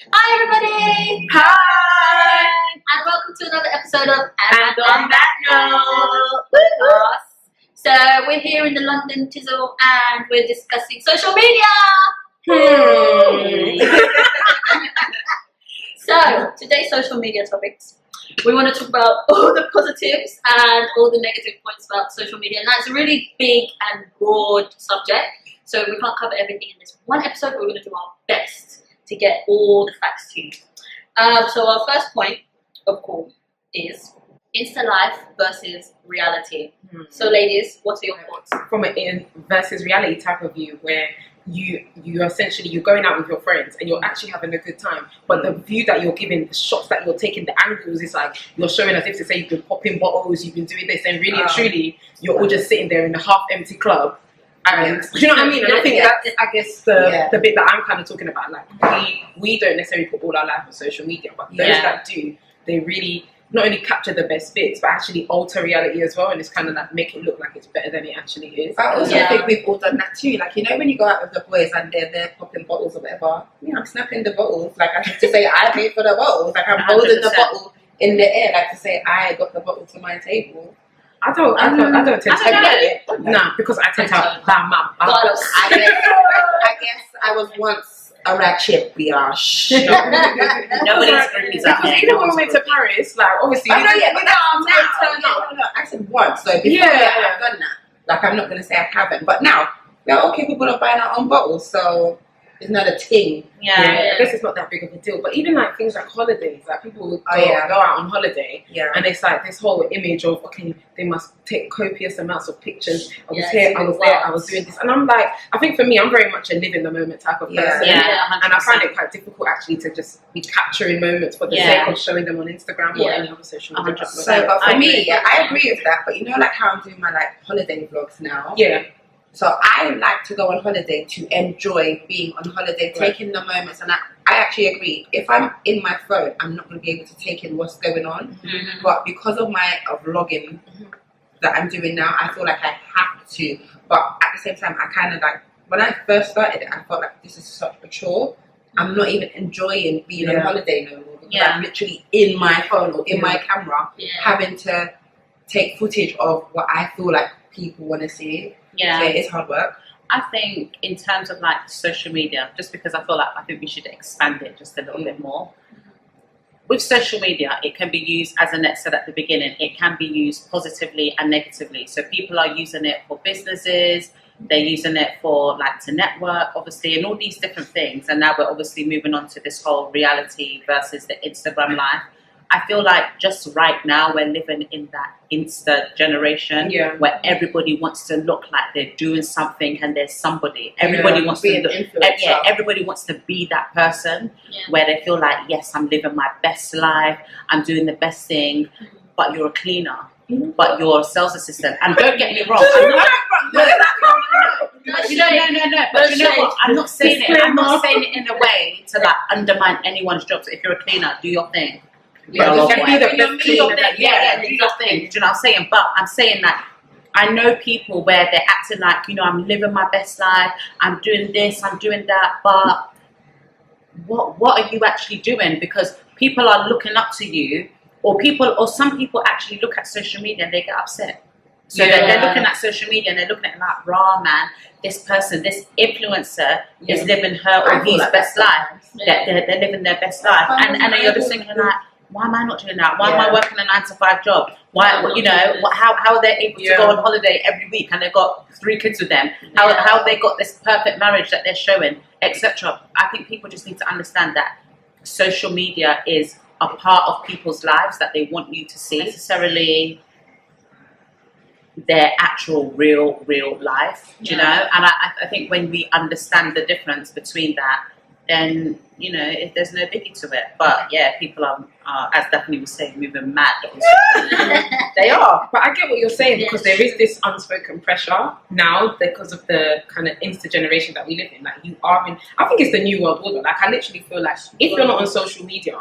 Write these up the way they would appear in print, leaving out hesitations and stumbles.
Hi everybody! Hi! And welcome to another episode of And on that note, podcast. So we're here in the London Tizzle and we're discussing social media! So today's social media topics. We want to talk about all the positives and all the negative points about social media. Now it's a really big and broad subject, so we can't cover everything in this one episode, but we're going to do our best to get all the facts to you. So our first point, of course, is Insta life versus reality. So ladies, what are your thoughts? From an in versus reality type of view, where you essentially you're going out with your friends and you're actually having a good time, but the view that you're giving, the shots that you're taking, the angles, is like you're showing as if to say you've been popping bottles, you've been doing this, and really and truly you're all just sitting there in a half-empty club. And do you know what I mean? And I think that's, I guess, the bit that I'm kind of talking about. Like we don't necessarily put all our life on social media, but those that do, they really not only capture the best bits, but actually alter reality as well, and it's kind of like make it look like it's better than it actually is. I also think we've all done that too. Like, you know, when you go out with the boys and they're popping bottles or whatever, I'm snapping the bottles. Like, I have to say I paid for the bottles. Like, I'm holding 100%. The bottle in the air, like to say I got the bottle to my table. I don't tend to. Nah, because I tend to bam up. I guess I was once a ratchet biatch. Nobody's screaming out. Because even when we went to Paris, like obviously. No, I said once. So before I've done that. Like, I'm not gonna say I haven't, but now okay, people are buying our own bottles, so it's not a thing. I guess it's not that big of a deal. But even like things like holidays, like people would go out on holiday, and it's like this whole image of they must take copious amounts of pictures. I was here, I was there, I was doing this, and I'm like, I think for me, I'm very much a live in the moment type of person, and I find it quite difficult actually to just be capturing moments for the sake of showing them on Instagram or any other social media platform. So, but for me, I agree with that. But you know, like how I'm doing my like holiday vlogs now. So I like to go on holiday to enjoy being on holiday, taking the moments, and I actually agree. If I'm in my phone, I'm not going to be able to take in what's going on. But because of my vlogging that I'm doing now, I feel like I have to. But at the same time, I kind of like, when I first started it, I felt like this is such a chore. I'm not even enjoying being on holiday no more. Because I'm literally in my phone or in my camera, having to take footage of what I feel like people want to see. So it's hard work. I think in terms of like social media, just because I think we should expand it just a little bit more. With social media, it can be used, as Annette said at the beginning, it can be used positively and negatively. So people are using it for businesses, they're using it for like to network, obviously, and all these different things. And now we're obviously moving on to this whole reality versus the Instagram life. I feel like just right now we're living in that Insta generation where everybody wants to look like they're doing something and there's somebody. Everybody wants to look, everybody wants to be that person where they feel like, yes, I'm living my best life, I'm doing the best thing, but you're a cleaner, but you're a sales assistant. And don't get me wrong, but you know what? I'm not saying it in a way to like undermine anyone's job. So if you're a cleaner, do your thing. Do your thing. Do you know what I'm saying? But I'm saying that I know people where they're acting like, I'm living my best life, I'm doing this, I'm doing that, but what are you actually doing? Because people are looking up to you, or some people actually look at social media and they get upset. So they're looking at social media and they're looking at it like, raw man, this person, this influencer is living her or his best life. They're living their best life, and you're just thinking like, why am I not doing that? Why am I working a 9-to-5 job? Why, how are they able to go on holiday every week and they've got 3 kids with them? How have they got this perfect marriage that they're showing, etc.? I think people just need to understand that social media is a part of people's lives that they want you to see, necessarily their actual real life, you know? And I think when we understand the difference between that, then there's no biggie to it. But people are as Daphne was saying, moving mad. They are, but I get what you're saying, because there is this unspoken pressure now because of the kind of Insta generation that we live in. Like, you are in, I think it's the new world order. Like, I literally feel like if you're not on social media,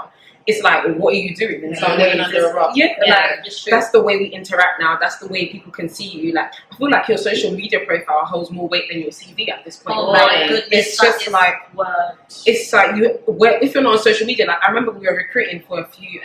it's like, what are you doing? And so I'm living under a rock. Yeah, like that's the way we interact now. That's the way people can see you. Like, I feel like your social media profile holds more weight than your CV at this point. Oh like, my goodness, it's just like it's like if you're not on social media. Like, I remember we were recruiting for a few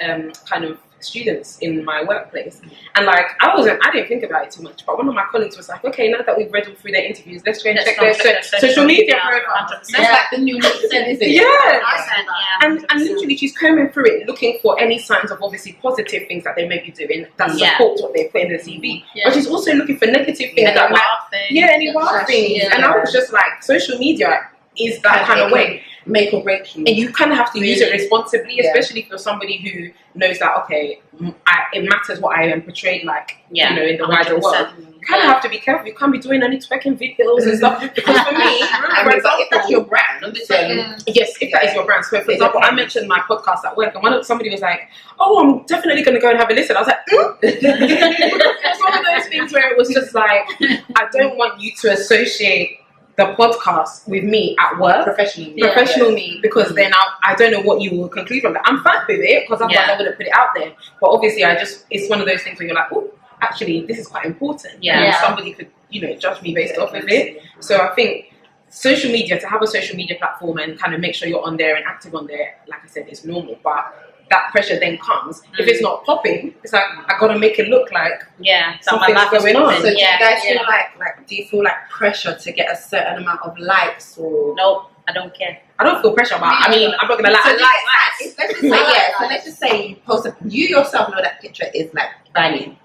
kind of students in my workplace, and like I didn't think about it too much, but one of my colleagues was like, okay, now that we've read all through their interviews, let's go and check their social media profile. That's like the new LinkedIn, isn't it? Yeah. And literally she's combing through it, looking for any signs of obviously positive things that they may be doing that support what they put in the CV, but she's also looking for negative things that any wild things. And I was just like, social media is that kind of way. Make or break you, and you kind of have to use it responsibly, especially if you're somebody who knows that it matters what I am portrayed like, you know, in the wider world. You kind of have to be careful. You can't be doing any twerking videos and stuff, because for me, if that's your brand, yes, if that is your brand. So for example, I mentioned my podcast at work, and somebody was like, "Oh, I'm definitely going to go and have a listen." I was like, It's one of those things where it was just like, I don't want you to associate the podcast with me at work, professional me, because then I don't know what you will conclude from that. I'm fine with it, because otherwise I wouldn't put it out there. But obviously, it's one of those things where you're like, oh, actually, this is quite important. And somebody could, judge me based off of it. So I think to have a social media platform and kind of make sure you're on there and active on there, like I said, is normal. But that pressure then comes. If it's not popping, it's like, I gotta make it look like something's going on. So do you guys feel do you feel like pressure to get a certain amount of likes, or? Nope, I don't care. I don't feel pressure, but I mean, I'm not gonna lie. So let's just say you post you yourself know that picture is like banging,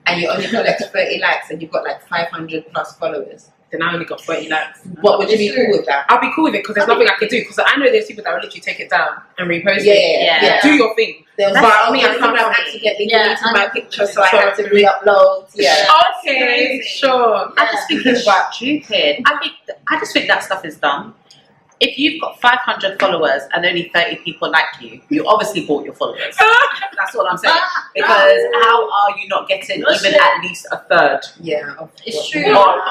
and you only collect 30 likes, and you've got like 500 plus followers. Then I only got 30 likes. What would you be cool with that? I'll be cool with it, because there's nothing I can do. Because I know there's people that will literally take it down and repost it. Do your thing. But I can't accidentally deleted my picture, so I had to re-upload. Okay, sure. I just think it's stupid. I just think that stuff is dumb. If you've got 500 followers and only 30 people like you, you obviously bought your followers. That's what I'm saying. Because how are you not getting even at least a third? Yeah, it's true. A lot of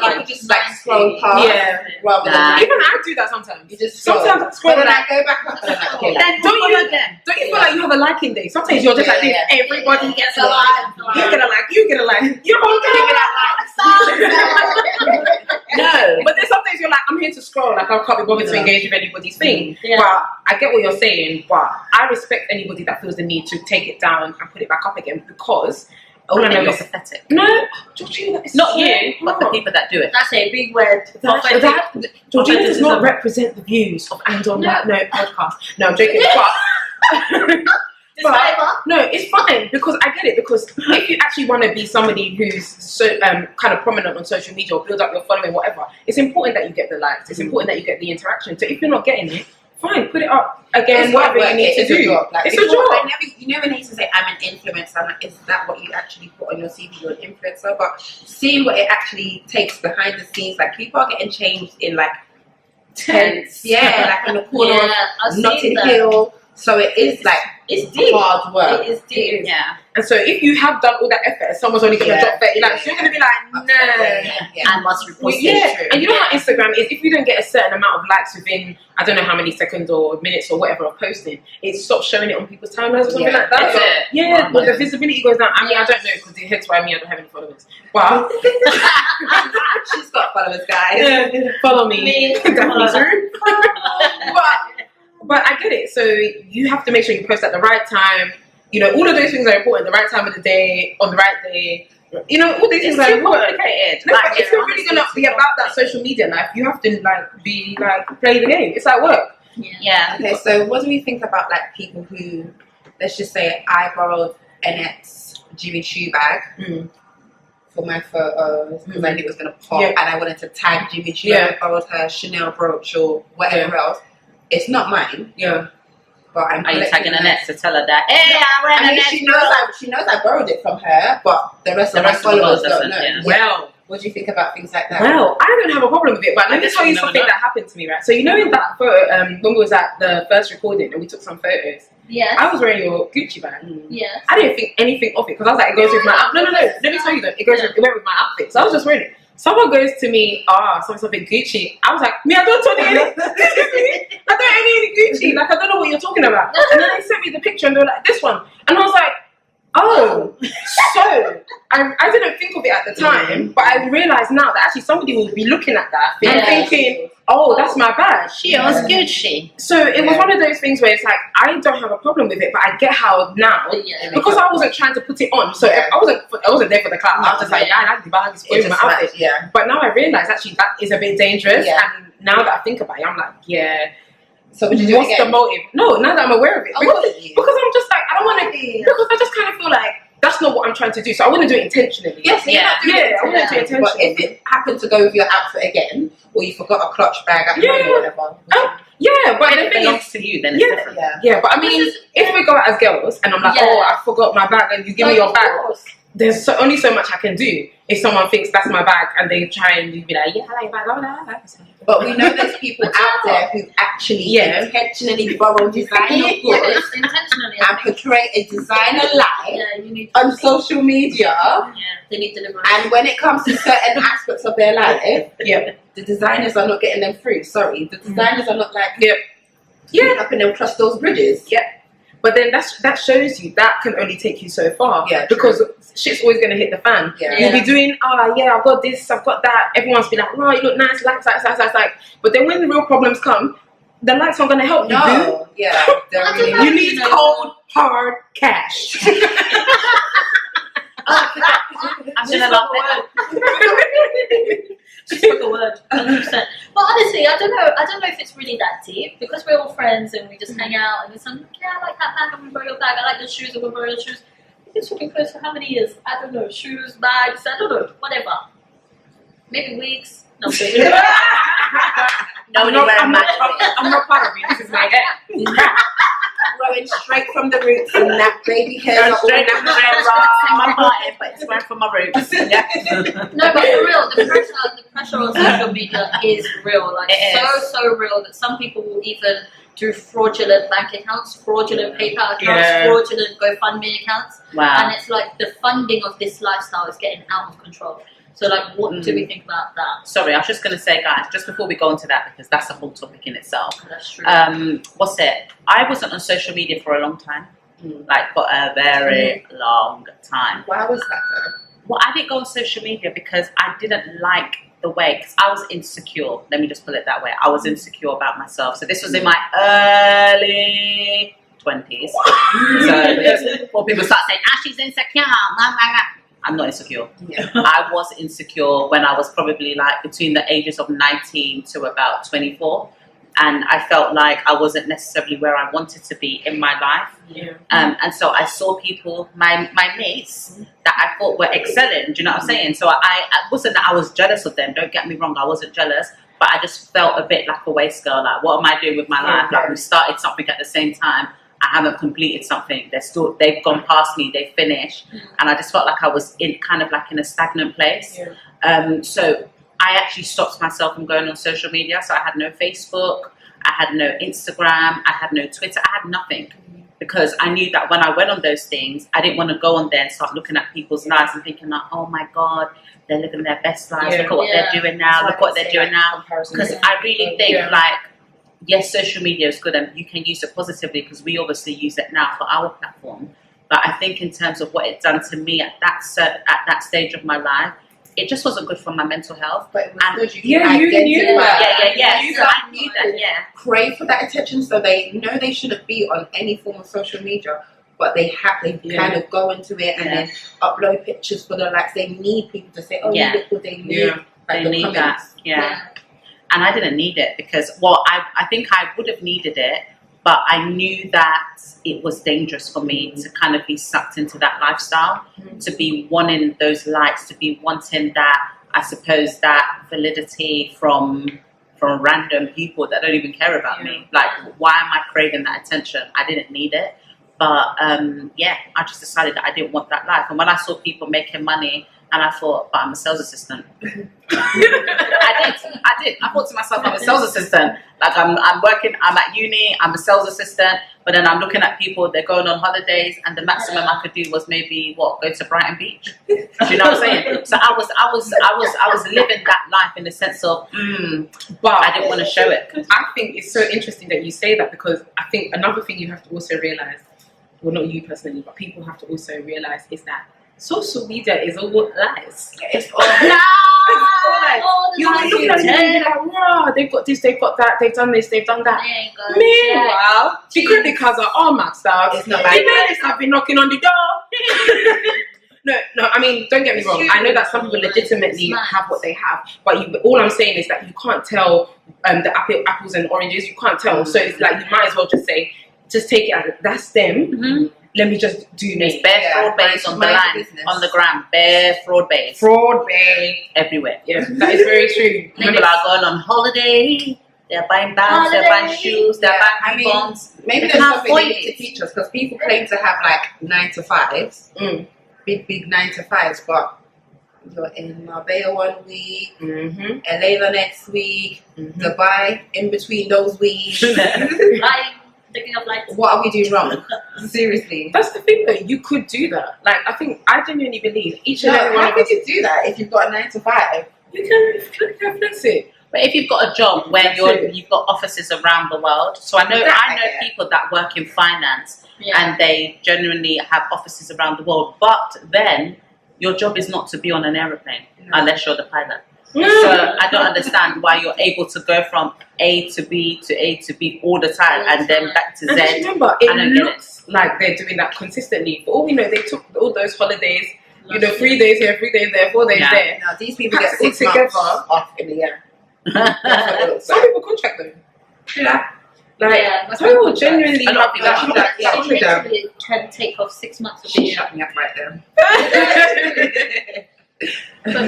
people just scroll past. Rather than even I do that sometimes. You just sometimes I scroll and I go back up and I'm like, okay. Then don't you feel like you have a liking day? Sometimes you're just like this. Everybody gets a like. You get a like. You get a like. You don't get a like. No, but then sometimes you're like, I'm here to scroll. Like, I can't be bothered to engage with anybody's thing. But I get what you're saying. But I respect anybody that feels the need to take it down and put it back up again, because all I know is pathetic. No, Georgina, it's not you, but the people that do it. That's a big word. Georgina does not represent the views of And on That Note podcast. No, I'm joking. But no, it's fine, because I get it. Because if you actually want to be somebody who's so kind of prominent on social media or build up your following, whatever, it's important that you get the likes. It's important that you get the interaction. So if you're not getting it, fine, put it up again. Whatever you need to do. It's a job. You never need to say I'm an influencer. I'm like, is that what you actually put on your CV? You're an influencer. But seeing what it actually takes behind the scenes, like people are getting changed in like tents. Like in the corner of Notting Hill. So it is like, it's deep. Hard work. It is deep. And so if you have done all that effort and someone's only going to drop 30 likes, you're going to be like, no. I must repost it. And you know how Instagram is, if you don't get a certain amount of likes within, I don't know how many seconds or minutes or whatever of posting, it stops showing it on people's timelines or something like that. But the visibility goes down. I mean, I don't know, because hence why I don't have any followers. But she's got followers, guys. Follow me. But I get it. So you have to make sure you post at the right time. You know, all of those things are important. The right time of the day, on the right day. You know, all these things are important. Complicated. No, if you're really gonna be about that social media life, you have to play the game. It's like work. Okay, so what do we think about like people who, let's just say, I borrowed Annette's Jimmy Choo bag for my photos because I knew it was gonna pop, and I wanted to tag Jimmy Choo. I borrowed her Chanel brooch or whatever else. It's not mine. But are you tagging Annette to tell her that? Hey, I mean, she knows I borrowed it from her, but the rest of my followers don't know. Well, what do you think about things like that? Well, I don't have a problem with it, but let me tell you something that happened to me, right? So you know in that photo, when we was at the first recording and we took some photos, I was wearing your Gucci bag. I didn't think anything of it because I was like, it goes with my outfit. No. Let me tell you though, it went with my outfit. So I was just wearing it. Someone goes to me, something Gucci. I was like, I don't own any Gucci. Like, I don't know what you're talking about. And then they sent me the picture and they were like, this one. And I was like, oh, so I didn't think of it at the time, but I realised now that actually somebody will be looking at that and thinking, oh, that's my bag. She was good, she. So it was one of those things where it's like, I don't have a problem with it, but I get how now, because I wasn't trying to put it on, so I wasn't there for the clout. I was just like, yeah, I like the bag, it's going my outfit. Yeah. But now I realise actually that is a bit dangerous, and now that I think about it, I'm like, yeah. So would you do what's the motive? No, now that I'm aware of it, because I'm just like, I don't want to be, because I just kind of feel like that's not what I'm trying to do, so I wouldn't do it intentionally. Yes, I wouldn't do it intentionally. But if it happened to go with your outfit again, or you forgot a clutch bag at home or whatever. But if it belongs to you, then it's different. Yeah, but I mean, if we go out as girls and I'm like, oh, I forgot my bag, and you give me your bag, there's only so much I can do if someone thinks that's my bag and they try and be like, yeah, I like your bag, I like it. But we know there's people out there who actually intentionally borrow designer goods and portray a designer life on social media. They need to and when it comes to certain aspects of their life, the designers are not getting them through. Sorry, the designers are not like helping them cross those bridges. But then that shows you that can only take you so far. Because shit's always going to hit the fan. You'll be doing, I've got this, I've got that. Everyone's be like, oh, you look nice, likes. But then when the real problems come, the likes aren't going to help you. No. You need cold, hard cash. I'm gonna love it. She spoke a word, 100%. But honestly, I don't know if it's really that deep, because we're all friends and we just hang out and it's like, I like that bag, I'm gonna borrow your bag. I like the shoes, I'm gonna borrow your shoes. We've been talking close for how many years? I don't know. Shoes, bags, I don't know. Whatever. Maybe weeks. No, I'm not part of it. This is my hair. Growing straight from the roots, and that baby hair straight from the roots in my party, but it's growing from my roots. No, but for real, the pressure on social media is real. Like so real that some people will even do fraudulent bank accounts, fraudulent PayPal accounts, fraudulent GoFundMe accounts. Wow. And it's like the funding of this lifestyle is getting out of control. So like, what do we think about that? Sorry, I was just going to say, guys, just before we go into that, because that's a whole topic in itself. That's true. What's it? I wasn't on social media for a long time. Like, for a very long time. Why was that though? Well, I didn't go on social media because I didn't like the way, because I was insecure. Let me just put it that way. I was insecure about myself. So this was in my early 20s. So before people start saying, she's insecure. I'm not insecure. I was insecure when I was probably like between the ages of 19 to about 24. And I felt like I wasn't necessarily where I wanted to be in my life. And so I saw people, my mates, that I thought were excelling. Do you know what I'm saying? So I wasn't that I was jealous of them. Don't get me wrong. I wasn't jealous. But I just felt a bit like a waste girl. Like, what am I doing with my life? Like, we started something at the same time. I haven't completed something. They've gone past me. They finished, and I just felt like I was in kind of like in a stagnant place. So I actually stopped myself from going on social media. So I had no Facebook, I had no Instagram, I had no Twitter, I had nothing, because I knew that when I went on those things, I didn't want to go on there and start looking at people's lives and thinking like, oh my God, they're living their best lives. Look at what they're doing now. Look what they're doing now. Because I really think like, yes, social media is good and you can use it positively, because we obviously use it now for our platform. But I think in terms of what it's done to me at that stage of my life, it just wasn't good for my mental health. But it was good. You knew that. So I knew that. Crave for that attention, so they know they shouldn't be on any form of social media, but they kind of go into it and then upload pictures for the likes. They need people to say, "Oh, you look good." They need they need that. And I didn't need it because, well, I think I would have needed it, but I knew that it was dangerous for me to kind of be sucked into that lifestyle, to be wanting those likes, to be wanting that, I suppose, that validity from random people that don't even care about me. Like, why am I craving that attention? I didn't need it. But, I just decided that I didn't want that life. And when I saw people making money And I thought, but I'm a sales assistant. I did. I thought to myself, I'm a sales assistant. Like I'm working, I'm at uni, I'm a sales assistant, but then I'm looking at people, they're going on holidays, and the maximum I could do was maybe go to Brighton Beach. Do you know what I'm saying? So I was living that life in the sense of, but I didn't want to show it. I think it's so interesting that you say that, because I think another thing you have to also realize, well, not you personally, but people have to also realize is that social media is all lies. It's all You're looking at it and you're like, wow, they've got this, they've got that, they've done this, they've done that. Meanwhile, the credit cards are all maxed out. It's not the ladies have been knocking on the door. No, I mean, don't get me wrong. I know that some people legitimately have what they have, but all I'm saying is that you can't tell the apples and oranges. You can't tell. So it's like you might as well just say, just take it as that's them. Let me just do me. Bare fraud base on the line, on the gram. Bare fraud base. Fraud base everywhere. Yeah, that is very true. People are going on holiday. They're buying bags. They're buying shoes. They're buying phones. Maybe there's something they need to teach us, because people claim to have like 9-to-5s, big 9-to-5s, but you're in Marbella one week, LA the next week, Dubai in between those weeks. What are we doing wrong? Seriously. That's the thing, though. You could do that. Like, I genuinely believe each and every one of us. How could you do that if you've got a 9-to-5? You can flex it. But if you've got a job where you've got offices around the world, so I know people that work in finance and they genuinely have offices around the world, but then your job is not to be on an aeroplane unless you're the pilot. So I don't understand why you're able to go from A to B to A to B all the time and then back to Z. And remember, it looks like they're doing that consistently. For all we know, they took all those holidays, 3 days here, 3 days there, 4 days there. Now, these people get 6 months off in the year. Some people contract them. Yeah. Like, some people genuinely love that. Literally can take off 6 months of the year. Shut me up right there. But I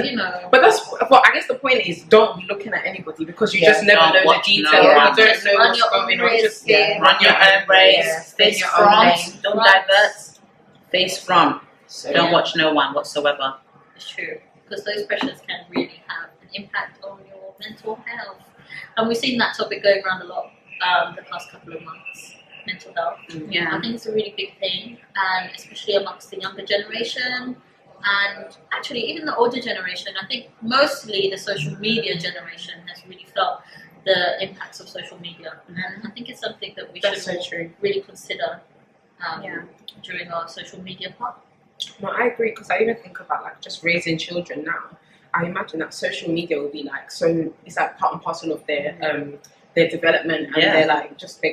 guess the point is, don't be looking at anybody, because you just never know the details. You don't know what's going on. Just run your own race, face front, don't divert, face front. Don't watch no one whatsoever. It's true, because those pressures can really have an impact on your mental health, and we've seen that topic going around a lot the past couple of months. Mental health. I think it's a really big thing, and especially amongst the younger generation. And actually, even the older generation, I think mostly the social media generation has really felt the impacts of social media. And I think it's something that we should really consider during our social media part. No, I agree, because I even think about like just raising children now. I imagine that social media will be like, so it's like part and parcel of their development, and they're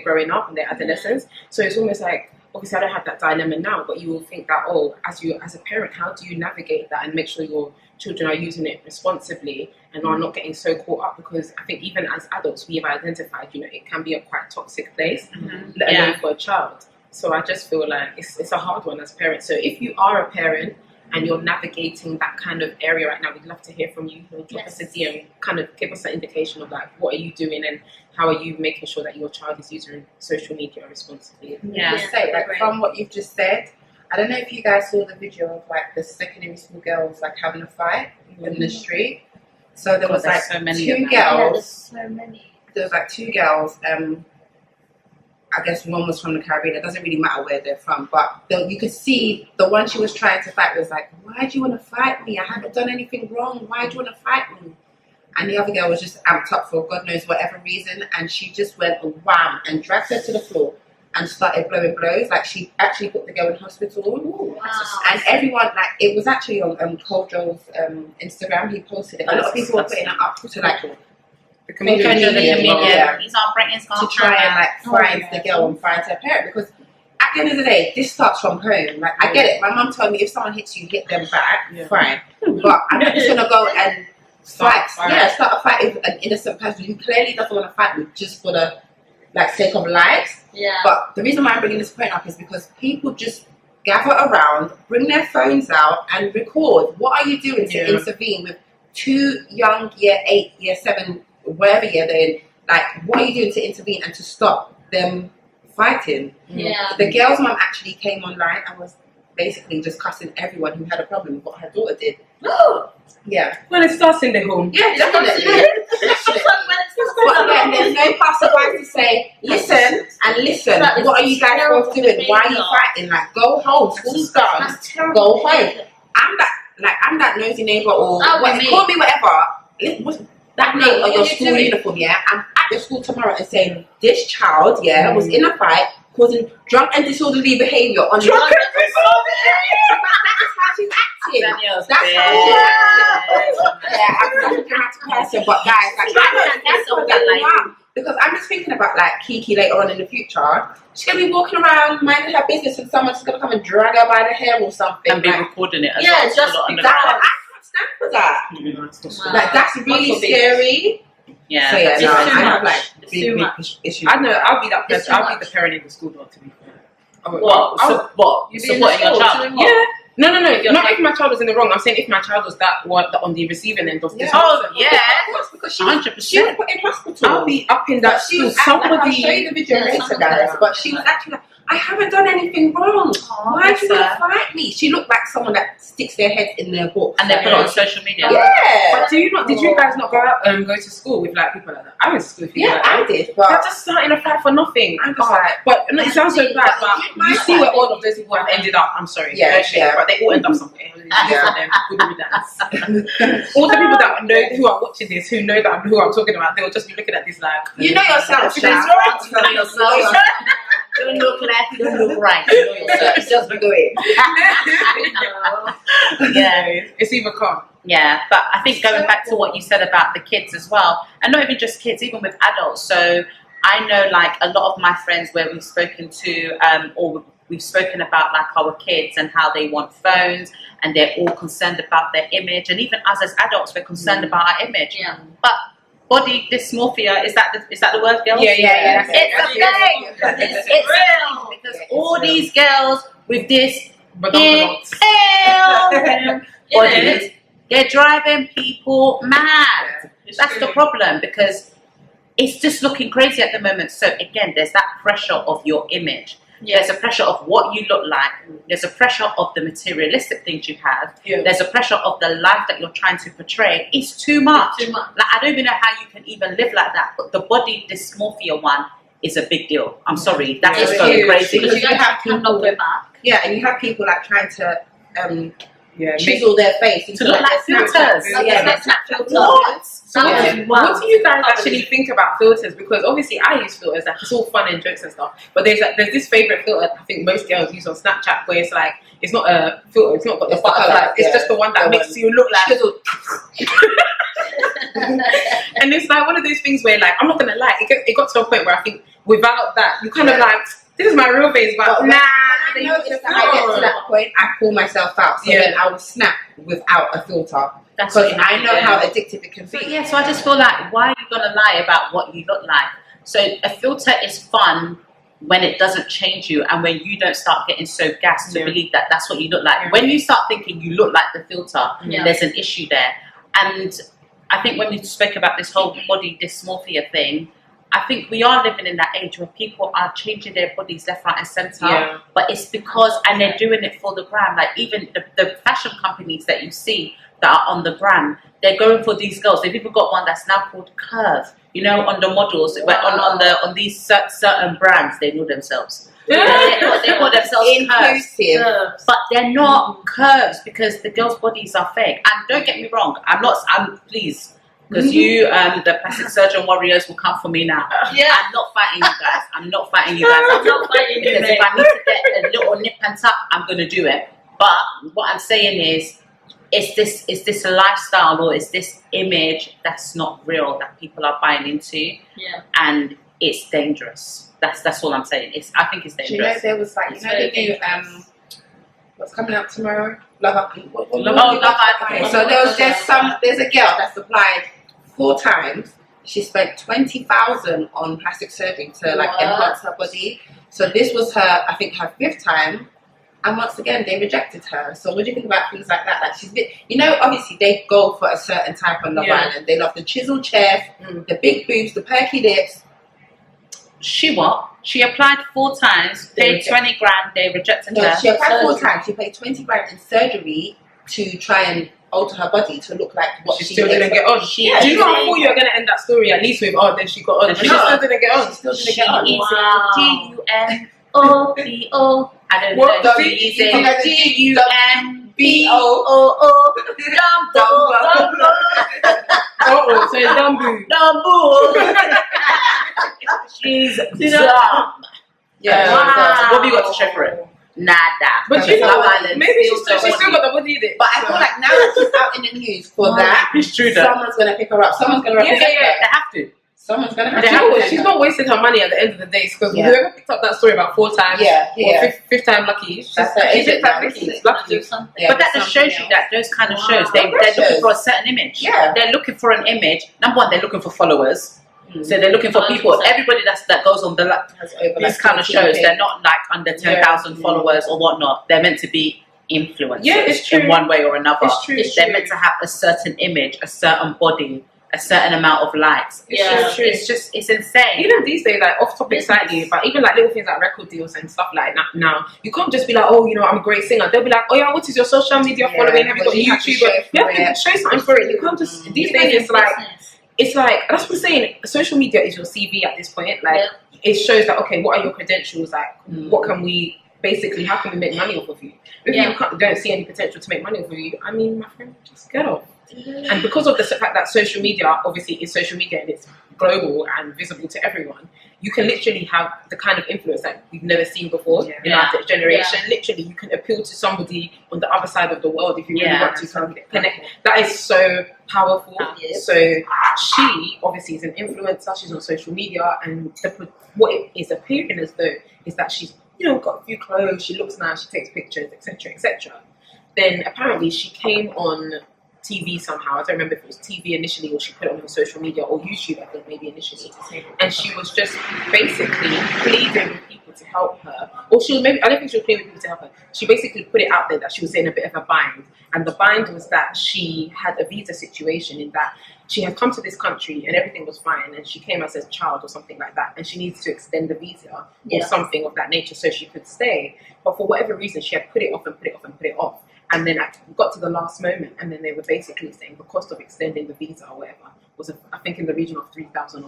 growing up and their adolescence. So it's almost like, obviously I don't have that dilemma now, but you will think that, as a parent, how do you navigate that and make sure your children are using it responsibly and are not getting so caught up? Because I think even as adults, we have identified, it can be a quite toxic place, let alone for a child. So I just feel like it's a hard one as parents. So if you are a parent and you're navigating that kind of area right now, we'd love to hear from you. Drop us a DM, kind of give us an indication of like, what are you doing and how are you making sure that your child is using social media responsibly? From what you've just said, I don't know if you guys saw the video of like the secondary school girls like having a fight in the street. So there was like so many two girls. So many. There was like 2 girls. I guess one was from the Caribbean. It doesn't really matter where they're from, but you could see the one she was trying to fight was like, "Why do you want to fight me? I haven't done anything wrong. Why do you want to fight me?" And the other girl was just amped up for God knows whatever reason, and she just went wham and dragged her to the floor and started blowing blows. Like, she actually put the girl in hospital. Ooh, wow. And everyone, like, it was actually on Kojo's Instagram. He posted it. A lot of people were putting it up to like the comedian. He's our Britain's to try and like find the girl and find her parent, because at the end of the day, this starts from home. Like, I get it. My mum told me if someone hits you, hit them back. Fine, but I'm not just gonna go and start a fight with an innocent person who clearly doesn't want to fight me just for the sake of likes. But the reason why I'm bringing this point up is because people just gather around, bring their phones out, and record. What are you doing to intervene with 2 young year 8, year 7, wherever year they're in? Like, what are you doing to intervene and to stop them fighting? Yeah. The girl's mum actually came online and was basically just cussing everyone who had a problem with what her daughter did. Yeah. Well, it starts in the home. Yeah, definitely. But then there's no passerby to say, listen, what are you guys both doing? Why are you fighting? Like, go home, school's done, go home. I'm that nosy neighbour or call me whatever. That name on your school uniform, yeah? I'm at your school tomorrow and saying, this child, was in a fight, causing drunk and disorderly behaviour on the That's how she's acting. That's how she's acting. Yeah, I'm a dramatic person, but guys, because I'm just thinking about like Kiki later on in the future. She's gonna be walking around minding her business, and someone's gonna come and drag her by the hair or something, and be recording it. Yeah, just I can't stand for that. Like that's really scary. Yeah, so yeah, I have like big issues. I know. I'll be that person. I'll be the parent in the school, though. To be fair. What? You supporting your child? Yeah. No. Not if my child was in the wrong. I'm saying if my child was on the receiving end of this. Oh, yeah. Because she 100%. She was put in hospital. I'll be up in that school. I'll show you the video later, guys. But she was actually like, I haven't done anything wrong. Why do you want to fight me? She looked like someone that sticks their heads in their books. And they put it on social media. Yeah. But did you guys not go to school with like people like that? I went to school with people like that. I did. But they're just starting a fight for nothing. I'm just like, but it sounds so bad, but you see where all of those people have ended up. I'm sorry. Yeah. But they all end up somewhere. All the people that know who are watching this, who know that who I'm talking about, they'll just be looking at this like, you know yourself, Sha. Don't look left, don't look right. You know yourself. Just be going. Yeah, it's either calm. Yeah, but I think going back to what you said about the kids as well, and not even just kids, even with adults. So I know like a lot of my friends where we've spoken to, or we've spoken about like our kids and how they want phones, and they're all concerned about their image, and even us as adults, we're concerned about our image. Yeah. But body dysmorphia, is that the word, girls? Yeah. It's a thing. It's real because all these girls with this pale bodies, they're driving people mad. That's the problem, because it's just looking crazy at the moment. So again, there's that pressure of your image. Yeah. There's a pressure of what you look like. There's a pressure of the materialistic things you have. Yeah. There's a pressure of the life that you're trying to portray. It's too much. Like, I don't even know how you can even live like that. But the body dysmorphia one is a big deal. I'm sorry. That's just going crazy. Because you have people, and you have people like trying to chisel their face to look like filters. What do you guys actually think about filters? Because obviously I use filters, like it's all fun and jokes and stuff. But there's this favourite filter I think most girls use on Snapchat, where it's like it's not a filter, it's not got the butterfly, it's just the one that makes you look like. And it's like one of those things where, like, I'm not gonna lie, it got to a point where I think without that you kind of like, this is my real face, but nah. I get to that point, I call myself out, so then I will snap without a filter. Because I know how addictive it can be. Yeah, so I just feel like, why are you going to lie about what you look like? So a filter is fun when it doesn't change you and when you don't start getting so gassed to believe that that's what you look like. When you start thinking you look like the filter, there's an issue there. And I think when we spoke about this whole body dysmorphia thing, I think we are living in that age where people are changing their bodies left, right and centre. But it's because, and they're doing it for the gram. Like even the fashion companies that you see that are on the gram, they're going for these girls. They've even got one that's now called Curve. You know, on the models, on these certain brands, they know themselves. They call themselves curves, but they're not curves because the girls' bodies are fake. And don't get me wrong, please. Because the plastic surgeon warriors will come for me now. Yeah. I'm not fighting you guys. I'm not fighting you. Because if I need to get a little nip and tuck, I'm going to do it. But what I'm saying is this a lifestyle, or is this image that's not real that people are buying into? Yeah. And it's dangerous. That's all I'm saying. I think it's dangerous. Do you know there was like, the new what's coming out tomorrow? Love Island. So there's a girl that's applied 4 times. She spent 20,000 on plastic surgery to enhance her body. So this was her 5th time, and once again they rejected her. So what do you think about things like that? Like she's obviously they go for a certain type of Love Island. They love the chiseled chest, the big boobs, the perky lips. She what? She applied 4 times, paid 20 grand, they rejected her. No, she applied 4 times. She paid 20 grand in surgery to try and alter her body to look like what she still didn't get on. Do you know how you were going to end that story at least with, oh, then she got on. She still didn't get on. She still didn't get on. G-U-M-O-B-O. I don't know. G-U-M-B-O-O. Dumbo. Oh, so it's Dumbo. She's dumb. Yeah. What have you got to show for it? Nada. But you know, maybe she still got the body in it. But I feel like now that she's out in the news for that, it's true that someone's going to pick her up. Someone's going to represent her. They have to. Someone's going to have to. She's not wasting her money at the end of the day because whoever picked up that story about 4 times, or fifth time lucky, she's fifth time lucky. But that just shows you that those kind of shows, they're looking for a certain image. Yeah. They're looking for an image. Number one, they're looking for followers. So they're looking for people. Everybody that goes on these kind of shows, they're not like under 10,000 followers or whatnot. They're meant to be influencers in one way or another. They're meant to have a certain image, a certain body, a certain amount of likes. It's insane. Even these days, like off topic slightly, but even like little things like record deals and stuff like that now, you can't just be like, oh, you know, I'm a great singer. They'll be like, oh yeah, what is your social media following? Have you got YouTube? You have to show something for it. You can't just, these days it's like, that's what I'm saying, social media is your CV at this point. Like, it shows that, okay, what are your credentials? Like, what can we, basically, how can we make money off of you? If you don't see any potential to make money off of you, I mean, my friend, just get off. And because of the fact that social media, obviously, is social media and it's global and visible to everyone, you can literally have the kind of influence that we've never seen before in our generation. Literally, you can appeal to somebody on the other side of the world if you really want to connect. That is so powerful. So she obviously is an influencer. She's on social media, and what it is appearing as though is that she's, you know, got a few clothes. She looks nice. She takes pictures, etc., etc. Then apparently she came on TV somehow. I don't remember if it was TV initially or she put it on her social media or YouTube, I think maybe initially. And she was just basically pleading with people to help her. Or she was maybe, I don't think she was pleading with people to help her. She basically put it out there that she was in a bit of a bind. And the bind was that she had a visa situation in that she had come to this country and everything was fine, and she came as a child or something like that, and she needs to extend the visa or something of that nature so she could stay. But for whatever reason, she had put it off and put it off and put it off. And then I got to the last moment, and then they were basically saying the cost of extending the visa or whatever was, I think, in the region of £3,000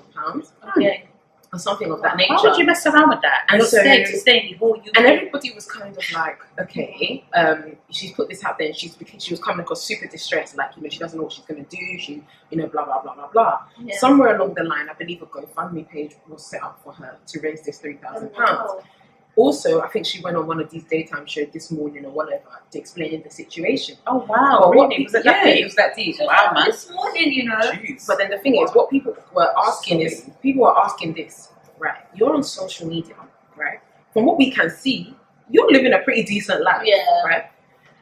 or something of that nature. Why would you mess around with that? And so, and everybody was kind of like, okay, she's put this out there, and she was coming across super distressed, like, you know, she doesn't know what she's going to do, she, you know, blah blah blah blah blah. Somewhere along the line, I believe a GoFundMe page was set up for her to raise this £3,000. Also, I think she went on one of these daytime shows this morning or whatever to explain the situation. Oh wow! Really? Was it that deep? It was that deep. Wow, man. This morning, you know. Jeez. But then the thing is, what people were asking is, this, right? You're on social media, right? From what we can see, you're living a pretty decent life, right?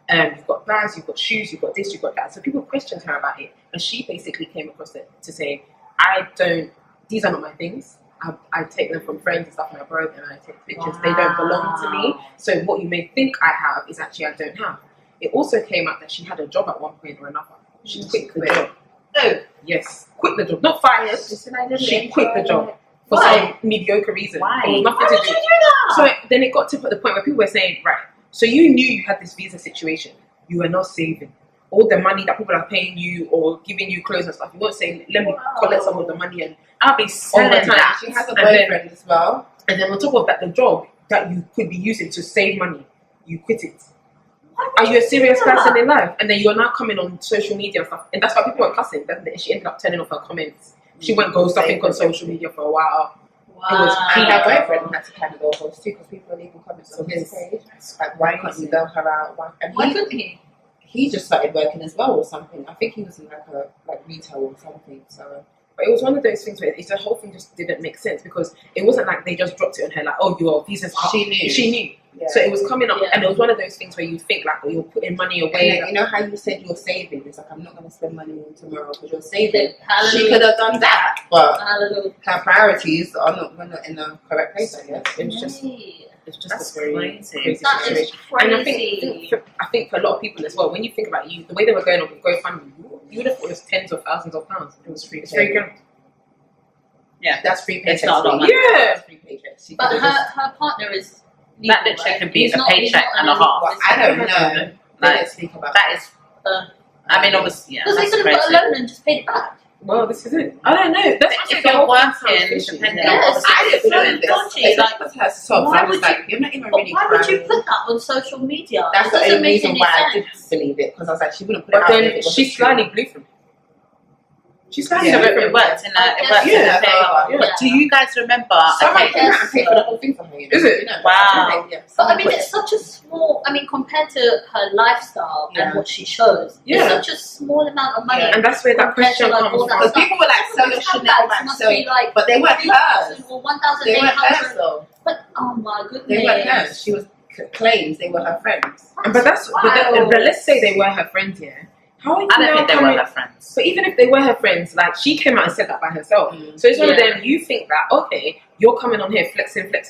You've got bags, you've got shoes, you've got this, you've got that. So people questioned her about it, and she basically came across it to say, these are not my things. I take them from friends and stuff, and I borrow them and I take pictures. They don't belong to me. So what you may think I have is actually I don't have. It also came out that she had a job at one point or another. She quit the job. No. Yes, quit the job. Not fired. She quit the job for some mediocre reason. Why? It was nothing to do. So then it got to the point where people were saying, right, so you knew you had this visa situation. You were not saving. All the money that people are paying you or giving you clothes and stuff, you weren't saying, let me collect some of the money and I'll be selling that. She has a boyfriend as well. And then on top of that, the job that you could be using to save money, you quit it. Are you a serious person in life? And then you're now coming on social media and stuff. And that's why people were cussing. She ended up turning off her comments. She went ghost stuffing on social media for a while. Wow. It was Her boyfriend had to kind of go host too because people are leaving comments on his page. Like, why can't you bail her out? Why couldn't he? He just started working as well or something. I think he was in like retail or something. So, but it was one of those things where the whole thing just didn't make sense because it wasn't like they just dropped it on her like, oh, your visa's up. She knew. She knew. Yeah. So it was coming up, and it was one of those things where you think like, oh, you're putting money away. And you know how you said you're saving? It's like, I'm not going to spend money on tomorrow because you're saving. She could have done that, but her priorities are not in the correct place. I guess it's just That's a very crazy. situation. And I think for a lot of people as well, when you think about the way they were going on with GoFundMe, you would have thought it was tens of thousands of pounds. It was free. It's £3,000. Yeah. That's free paychecks. It's not a lot of money. Yeah. That's free paychecks. She But could've her partner is That legal, literally right? can be He's a not- he's paycheck not and a an half. Well, I don't know. They Like, didn't speak about that is. I mean, obviously, yeah. Because they That's could have got a crazy. loan and just paid it back. Well, this is it. I don't know. That's If you're working, depending on Yes, obviously I what didn't you're know doing, this. dodgy. Especially with her subs. Why I was would like, you're not even But really why would you crying. put that on social media? That's It the doesn't only make reason any why I sense. didn't believe it, because I was like, she wouldn't put But it out there if then it she wasn't true. slightly blew from it. She slightly Yeah. blew So from it worked in a Yeah, thing. yeah. But do you guys remember? Someone Okay, came out and paid for the whole thing for her. You know? Is it? You know, Wow. Yeah. But I mean, it's such a small. I mean, compared to her lifestyle Yeah. and what she shows, Yeah. it's such a small amount of money. Yeah. And that's where that Compared to, question like, comes all that from. Because people were like, Some sell of your these Chanel handbags bags, must sell be like but they weren't 3,000 hers. or They weren't 1,800. hers though. But oh my goodness, They weren't hers. She was claims they were her friends. But that's but let's say they were her friends, yeah. How are you I don't now think they were coming? her friends. So even if they were her friends, like she came out and said that by herself. So it's one of Yeah. them. You think that okay, you're coming on here flexing. Don't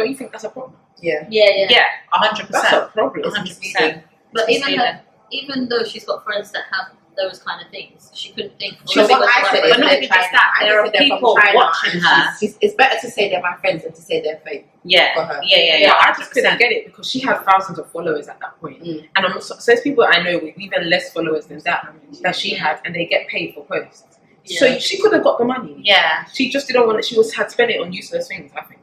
you think that's a problem? Yeah. Yeah. Yeah, 100%. That's a problem. 100%. But Misleading. even though she's got friends that have those kind of things, she couldn't think. So what I said is But not they're even just China. that, I there just are said they're from people China, watching and her. it's better to say they're my friends than to say they're fake. Yeah, for her. yeah. But I just couldn't get it because she had thousands of followers at that point. And I'm so there's people I know with even less followers than that she had, and they get paid for posts. Yeah. So she could have got the money. Yeah. She just didn't want it. She had spent it on useless things. I think.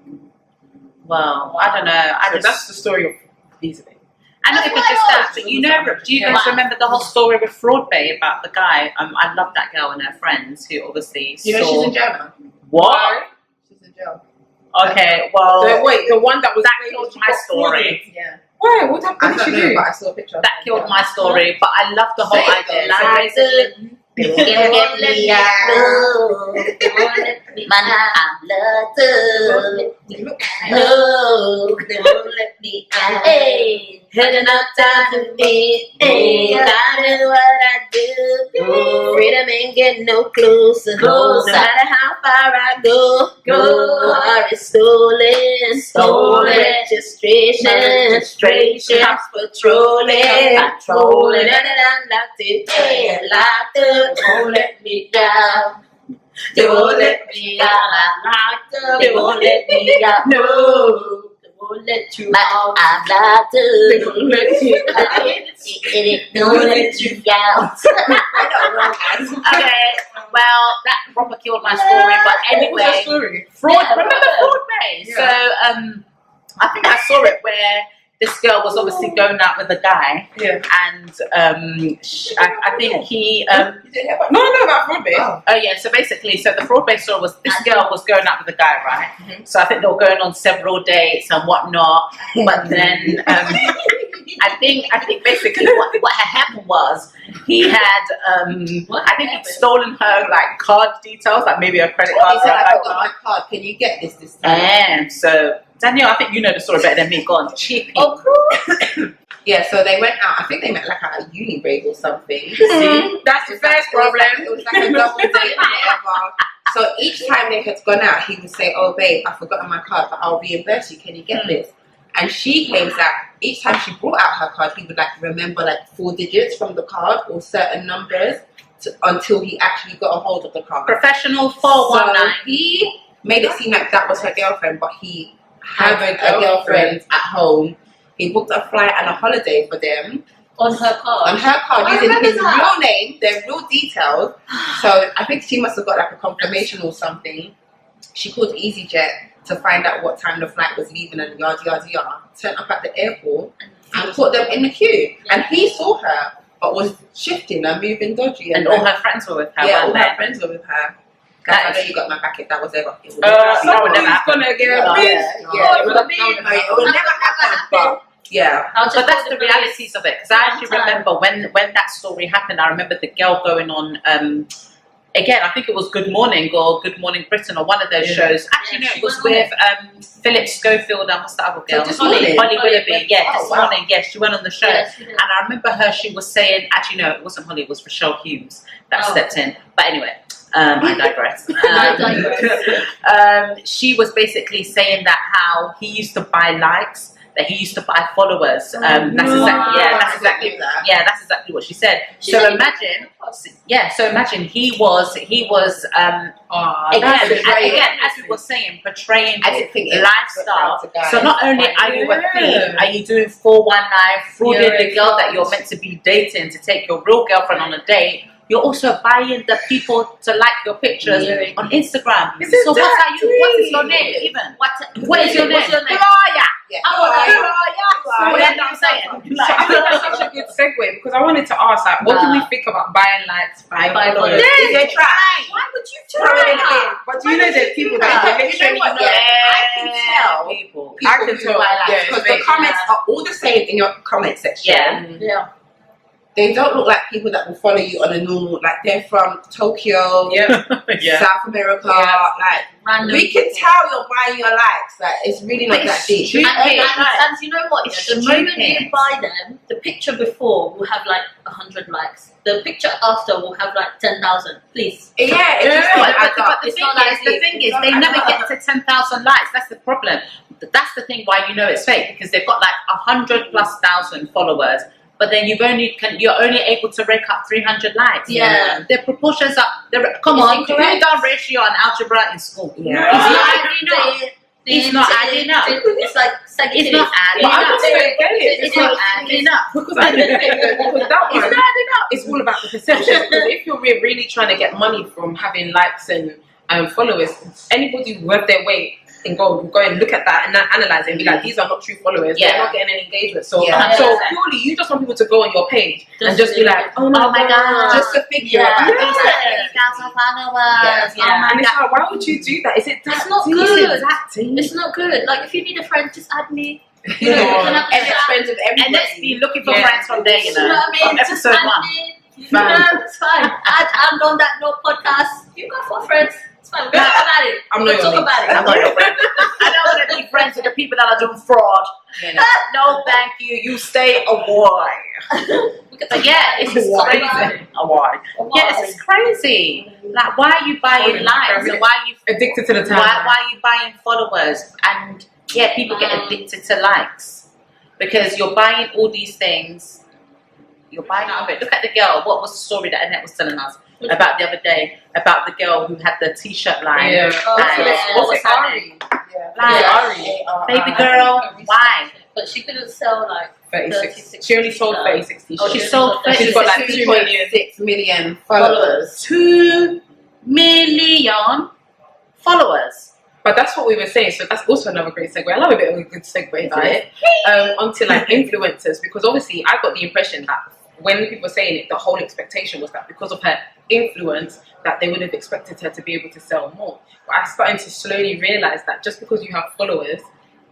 Well, I don't know. So that's the story of these things. And not even just that, but you know, do you guys remember the whole story with Fraud Bay about the guy? I love that girl and her friends who obviously You know saw. she's in jail now. What? She's in jail. Okay, well, Wait, the one that was that killed my story. Yeah. Why? What I happened? What don't did she know, do? but I saw a picture. That killed my story, but I love the whole Say it idea. though, Lies say They won't let me out. They won't let me out. No, they won't let me out. Hey, heading up down to me. Hey, that is what I do. Freedom ain't getting no closer. No matter how far I go. Car is stolen. Registration. Cops patrolling. And I'm locked in. Hey, locked up. Won't let me down. They won't let me out. I'm locked up. They won't let me out. No. They won't let you out. I'm locked up. They won't let you out. They won't let you out. Okay, well, that proper killed my story, but anyway. What's the story? Fraud, Yeah, remember Fraud Bay? Yeah. So, I think I saw it where this girl was obviously going out with a guy, Yeah. and I think he. No, about Fraud Bay. Oh. Oh yeah, so basically, the Fraud Bay story was this girl was going out with a guy, right? Mhm. So I think they were going on several dates and whatnot, but then I think basically what had happened was he had I think he'd stolen her like card details, like maybe a credit card. He said, I like, forgot my card. Can you get this time? and so Danielle, I think you know the story better than me. Go on, cheapy. Of course. Yeah, so they went out. I think they met like at a uni break or something. That's the first problem. It was like a double date or whatever. So each time they had gone out, he would say, "Oh babe, I've forgotten my card, but I'll reimburse you. Can you get this?" And she claims that each time she brought out her card, he would like remember like 4 digits from the card or certain numbers until he actually got a hold of the card. Professional So 419. he made it seem like that was her girlfriend, but he had Had a girlfriend at home. He booked a flight and a holiday for them On her card. on her card I using remember his that. real name, their real details. So I think she must have got like a confirmation or something. She called EasyJet to find out what time the flight was leaving and yada. Turned up at the airport and put them in the queue. And he saw her, but was shifting and moving dodgy. And all her friends were with her. yeah, all weren't her they? friends were with her. That I know is- you got my back if that was ever. It would that would never Somebody's happen. gonna get yeah, a bit. it would never happen. But yeah. But that's the realities of it. Because I actually remember when that story happened, I remember the girl going on, again, I think it was Good Morning or Good Morning Britain or one of those shows. Actually, no, Yeah, it she was went on with Philip Schofield and what's the other girl? this morning? Holly Willoughby. Yeah, Oh, this wow. morning. Yes, she went on the show. Yes, she did. And I remember she was saying, actually, no, it wasn't Holly, it was Rochelle Humes that Oh. stepped in. But anyway, I digress. I digress. She was basically saying that how he used to buy likes that he used to buy followers. That's exactly what she said. So imagine he was again, as we were saying, portraying lifestyle. So not only are you a thief, are you doing 419, frauding the girl that you're meant to be dating to take your real girlfriend on a date. You're also buying the people to like your pictures on Instagram. So what is your name even? What is your name? Gloria. That's such a good segue because I wanted to ask, like, what do we think about buying likes, buying followers? Is it try? Why would you try? But do you know there's people that literally I can tell because the comments are all the same in your comment section. Yeah. They don't look like people that will follow you on a normal, like they're from Tokyo, South America, like random we can tell you're buying your likes, like it's really not that deep. And you know what? The moment you buy them, the picture before will have like 100 likes. The picture after will have like 10,000. Please. But the thing is, they never get to 10,000 likes. That's the problem. That's the thing why you know it's fake, because they've got like 100,000+ followers. But then you're only able to rake up 300 likes. Yeah. The proportions are. Come on, you done ratio and algebra in school. Yeah. It's not adding up. It's like it's not adding up. It's not adding up. Because that one, it's all about the perception. Because if you're really trying to get money from having likes and followers, anybody worth their weight and go and look at that and analyze it and be like, these are not true followers. They're not getting any engagement. So purely, you just want people to go on your page and just be like, oh my god, just a figure about 30,000 followers. And it's like, why would you do that? Is it that? It's not good. It's not good. Like, if you need a friend, just add me. You know, you can have friends with everybody. And let's be looking for friends from there. You know what I mean? Episode 1. You know, it's fine. Add on that no podcast. You got 4 friends. It's fine. We'll talk about it. I'm not your friend. I'm not your friend. I don't want to be friends with the people that are doing fraud. No, thank you. You stay away. But yeah, it's crazy. Away. Yeah, it's crazy. Like, why are you buying likes and why are you addicted to the time? Why are you buying followers? And yeah, people get addicted to likes because you're buying all these things. You're buying out of it. Look at the girl. What was the story that Annette was telling us about the other day about the girl who had the t-shirt line? What was her name? Ari. Baby girl, why? But she couldn't sell like 36. She only sold 36 t-shirts. She sold 36. She's got like 2.6 million followers. 2 million followers. But that's what we were saying, so that's also another great segue. I love a bit of a good segue, right? Onto like influencers, because obviously I got the impression that when people were saying it, the whole expectation was that because of her influence, that they would have expected her to be able to sell more. But I'm starting to slowly realize that just because you have followers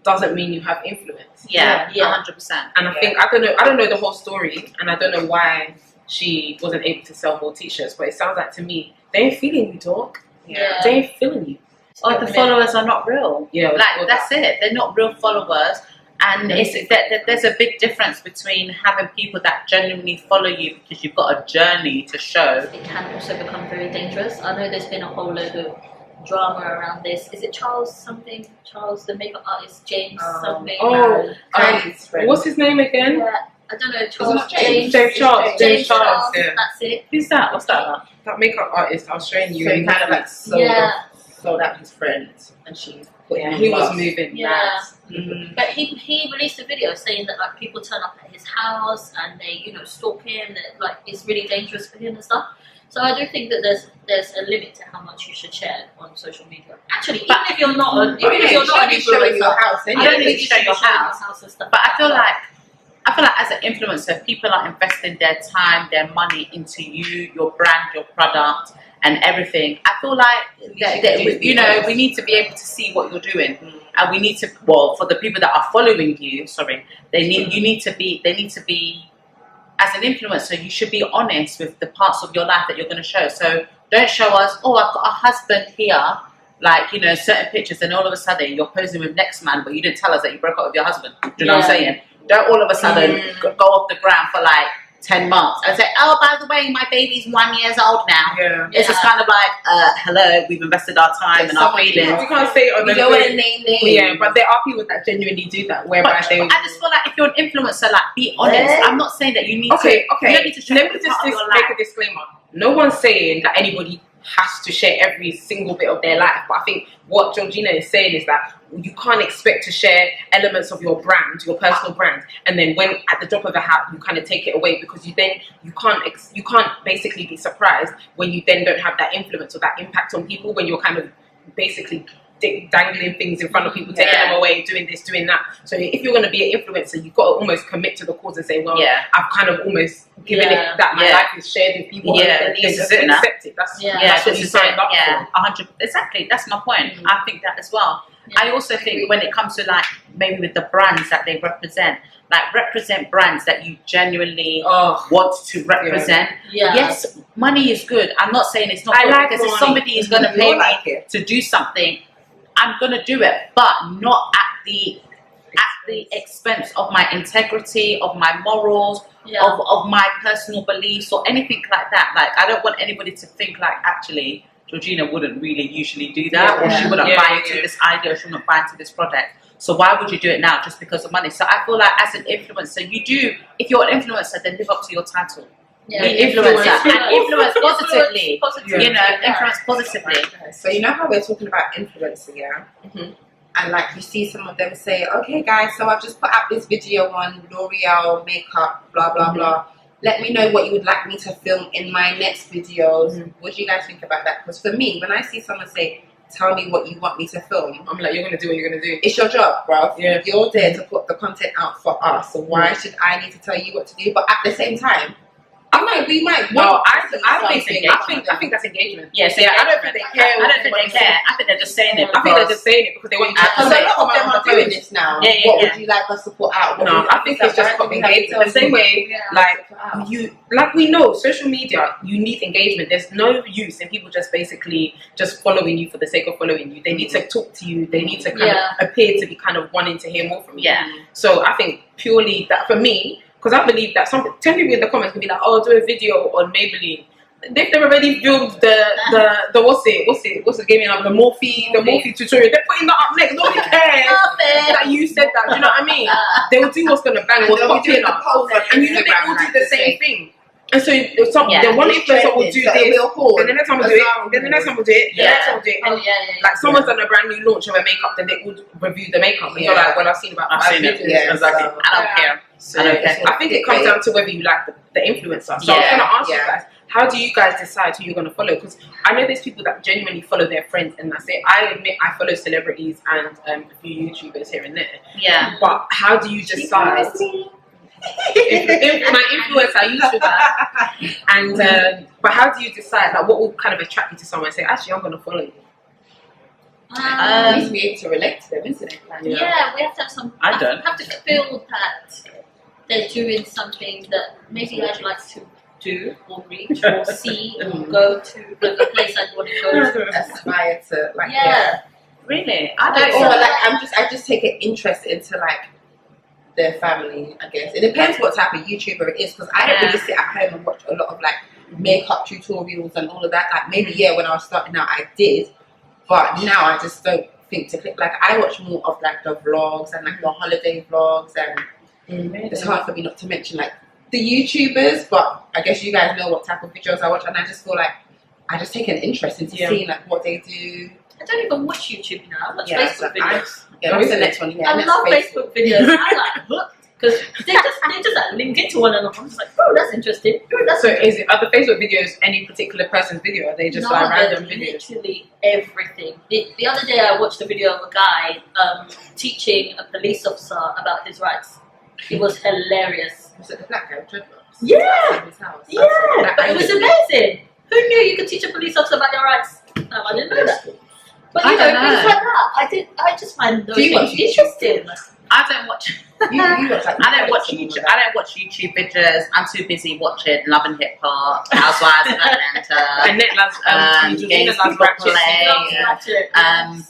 doesn't mean you have influence. Yeah, 100%. And I think I don't know the whole story, and I don't know why she wasn't able to sell more t-shirts. But it sounds like to me they ain't feeling you, dog. Yeah. They ain't feeling you. Or the followers are not real. Yeah, like that's it. They're not real followers, and it's there's a big difference between having people that genuinely follow you because you've got a journey to show. It can also become very dangerous. I know there's been a whole load of drama around this. Is it Charles something? Charles, the makeup artist, James something. What's his name again? Yeah, I don't know. Charles, James Charles. Yeah. That's it. Who's that? What's that about? That makeup artist I was showing you. So he kind of like sold out his friends, and she he was moving. But he released a video saying that like people turn up at his house and they stalk him. That like it's really dangerous for him and stuff. So I do think that there's a limit to how much you should share on social media. Actually, even if you're not an influencer, your house, you don't need to show your house and stuff. But I feel like as an influencer, people are investing their time, their money into you, your brand, your product, and everything. I feel like we need to be able to see what you're doing, and we need to. Well, for the people that are following you, they need to be. As an influencer, you should be honest with the parts of your life that you're going to show. So don't show us, oh, I've got a husband here, like, certain pictures, and all of a sudden you're posing with next man, but you didn't tell us that you broke up with your husband. Do you know what I'm saying? Don't all of a sudden go off the ground for like 10 months and say, oh, by the way, my baby's 1 year old now. Yeah. It's just kind of like, hello, we've invested our time and our feelings. We can't say it on we don't want to name names. Yeah, but there are people that genuinely do that, whereby But they. I just feel like if you're an influencer, like, be honest. Yeah. I'm not saying that you need Okay. to. You don't need to Let me just make a disclaimer. No one's saying that anybody has to share every single bit of their life, but I think what Georgina is saying is that you can't expect to share elements of your brand, your personal brand, and then when at the drop of a hat you kind of take it away, because you can't basically be surprised when you then don't have that influence or that impact on people, when you're kind of basically dangling things in front of people, taking them away, doing this, doing that. So if you're going to be an influencer, you've got to almost commit to the cause and say, well, I've kind of almost given it that my life is shared with people. Yeah, this is it. Accept it. That's what you signed up for. 100%. Exactly. That's my point. I think that as well. I also think when it comes to like maybe with the brands that they represent, like represent brands that you genuinely want to represent. Yes, money is good. I'm not saying it's not good, because if somebody is going to pay me to do something, I'm going to do it, but not at the expense of my integrity, of my morals, of my personal beliefs or anything like that. Like, I don't want anybody to think like, actually, Georgina wouldn't really usually do that, or she wouldn't buy into this idea, or she wouldn't buy into this product. So why would you do it now just because of money? So I feel like as an influencer, if you're an influencer, then live up to your title. Be influencer and influence positively. You know, influence positively. So you know how we're talking about influencer, and like you see some of them say, okay guys, so I've just put out this video on L'Oreal makeup, blah blah blah. Let me know what you would like me to film in my next videos. What do you guys think about that? Because for me, when I see someone say, tell me what you want me to film, I'm like, you're going to do what you're going to do. It's your job, bro. Yeah. You're there to put the content out for us. So why should I need to tell you what to do? But at the same time, we might. No, I think that's engagement. Yes, I don't think they care. I don't think they care. I think they're just saying it. I think they're just saying it because they want you to. Because a lot of them are doing this now. What would you like us to put out? No, I think it's just engagement. The same way, like we know, social media, you need engagement. There's no use in people just basically just following you for the sake of following you. They need to talk to you. They need to kind of appear to be kind of wanting to hear more from you. Yeah. So I think purely that for me. Because I believe that 10 people in the comments can be like, oh, do a video on Maybelline. They've already filmed the what's the gaming up, the Morphe tutorial. They're putting that up next. Nobody cares that you said that. Do you know what I mean? They'll do what's gonna bang, what's popular, and you know they all do the same thing. And so the one influencer will do this, then the next time will do it, then the next time will do it, the next time will do it. Like someone's done a brand new launch of a makeup, then they would review the makeup, and you're like, well, I've seen about 5 videos. Exactly. I don't care. I think it comes down to whether you like the influencer. So I was going to ask you guys, how do you guys decide who you're going to follow? Because I know there's people that genuinely follow their friends, and that's it. I admit I follow celebrities and a few YouTubers here and there. Yeah. But how do you decide? My influencer, YouTuber, and but how do you decide? Like, what will kind of attract you to someone and say, actually, I'm going to follow you? You need to be able to relate to them, isn't it? Yeah, we have to have some. I don't have to feel that they're doing something that maybe I'd like to do or reach or see or go to, like a place I'd want to go to, aspire to, like. Yeah, really. I just take an interest into like their family. I guess it depends what type of YouTuber it is, because I don't really sit at home and watch a lot of like makeup tutorials and all of that. Like maybe when I was starting out I did, but now I just don't think to click. Like I watch more of like the vlogs and like the holiday vlogs, and it's hard for me not to mention like the YouTubers, but I guess you guys know what type of videos I watch, and I just feel like I just take an interest into seeing like what they do. I don't even watch YouTube now. I watch Facebook videos. What's the next one? I love Facebook videos. I like hooked because they just like link into one another. I'm just like, oh, that's interesting. So are the Facebook videos any particular person's video? Are they just like random videos? Literally everything. The other day I watched a video of a guy teaching a police officer about his rights. It was hilarious. Was it the black guy with dreadlocks? Yeah. But it was amazing. Who knew you could teach a police officer about your rights? No, I didn't know that. But you know, things like that. I just find those things interesting. I don't watch. I don't watch YouTube. I don't watch YouTube videos. I'm too busy watching Love and Hip Hop, Housewives of Atlanta, games people